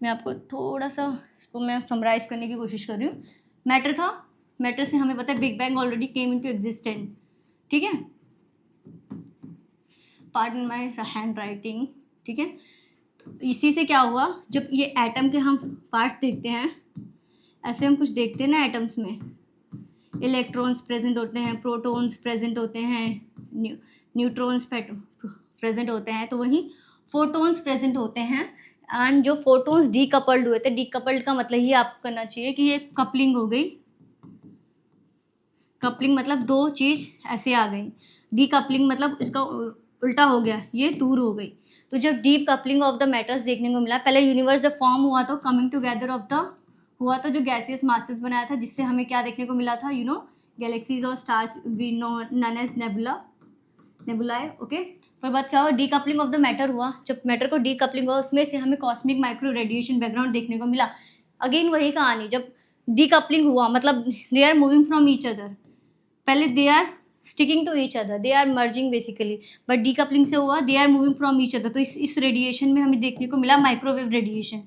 मैं आपको थोड़ा सा इसको मैं समराइज करने की कोशिश कर रही हूँ. मैटर था, मैटर से हमें पता है big bang already came into existence. ठीक है. Pardon my hand writing. ठीक है. इसी से क्या हुआ, जब ये एटम के हम पार्ट्स देखते हैं, ऐसे हम कुछ देखते हैं ना एटम्स में, इलेक्ट्रॉन्स प्रेजेंट होते हैं, प्रोटॉन्स प्रेजेंट होते हैं, न्यूट्रॉन्स प्रेजेंट होते हैं, तो वहीं फोटॉन्स प्रेजेंट होते हैं. एंड जो फोटॉन्स डीकपल्ड हुए थे, डीकपल्ड का मतलब ही आपको करना चाहिए कि ये कपलिंग हो गई. कपलिंग मतलब दो चीज़ ऐसे आ गई, डीकपलिंग मतलब इसका उल्टा हो गया, ये दूर हो गई। तो जब deep coupling of the matters देखने को मिला, पहले यूनिवर्स जब फॉर्म हुआ तो कमिंग टुगेदर ऑफ द हुआ था, जो गैसियस मासेस बनाया था, जिससे हमें क्या देखने को मिला था, गैलेक्सीज और stars we know known as nebulae. Okay, फिर बात क्या हुआ, डीकपलिंग ऑफ द मैटर हुआ। जब मैटर को डीकपलिंग हुआ, उसमें से हमें कॉस्मिक माइक्रो रेडिएशन बैकग्राउंड देखने को मिला। अगेन वही कहानी, जब डीकपलिंग हुआ मतलब they are moving from each other, पहले they are sticking to each other, they are merging basically, but decoupling से हुआ they are moving from each other. तो इस रेडिएशन में हमें देखने को मिला माइक्रोवेव रेडिएशन,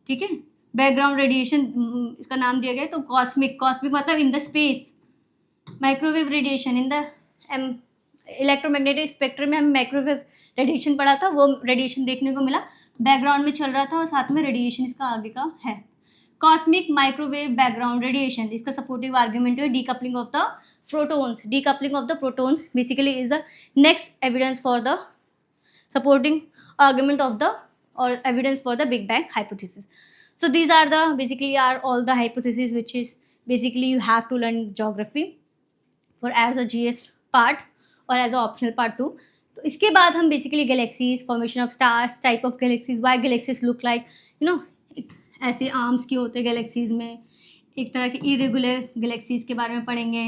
ठीक है, बैकग्राउंड रेडिएशन इसका नाम दिया गया। तो कॉस्मिक मतलब in the space, microwave radiation in the electromagnetic spectrum में हमें माइक्रोवेव रेडिएशन पड़ा था, वो रेडिएशन देखने को मिला, बैकग्राउंड में चल रहा था और साथ में रेडिएशन इसका आगे का है। कॉस्मिक माइक्रोवेव बैकग्राउंड रेडिएशन, इसका सपोर्टिव आर्ग्यूमेंट है decoupling of the protons. Decoupling of the protons basically is the next evidence for the supporting argument of the or evidence for the Big Bang hypothesis. So these are the basically are all the hypotheses which is basically you have to learn geography for as a GS part or as a optional part too. तो इसके बाद हम basically galaxies, formation of stars, type of galaxies, why galaxies look like, ऐसे arms के होते हैं galaxies में, एक तरह के इरेगुलर गैलेक्सीज के बारे में पढ़ेंगे,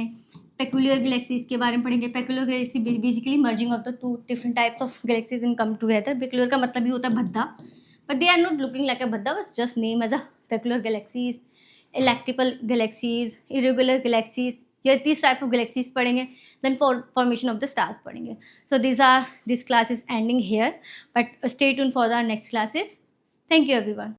पेकुलियर गैलेक्सीज के बारे में पढ़ेंगे। Peculiar galaxy basically merging of the two different types of galaxies in come together. Peculiar का मतलब ही होता है भद्दा, but they are not looking like a भद्दा, but just name as a peculiar galaxies, electrical galaxies, irregular galaxies, ये 30 type of galaxies पढ़ेंगे। Then formation of the stars पढ़ेंगे। So this class is ending here, but stay tune for the next classes. Thank you everyone.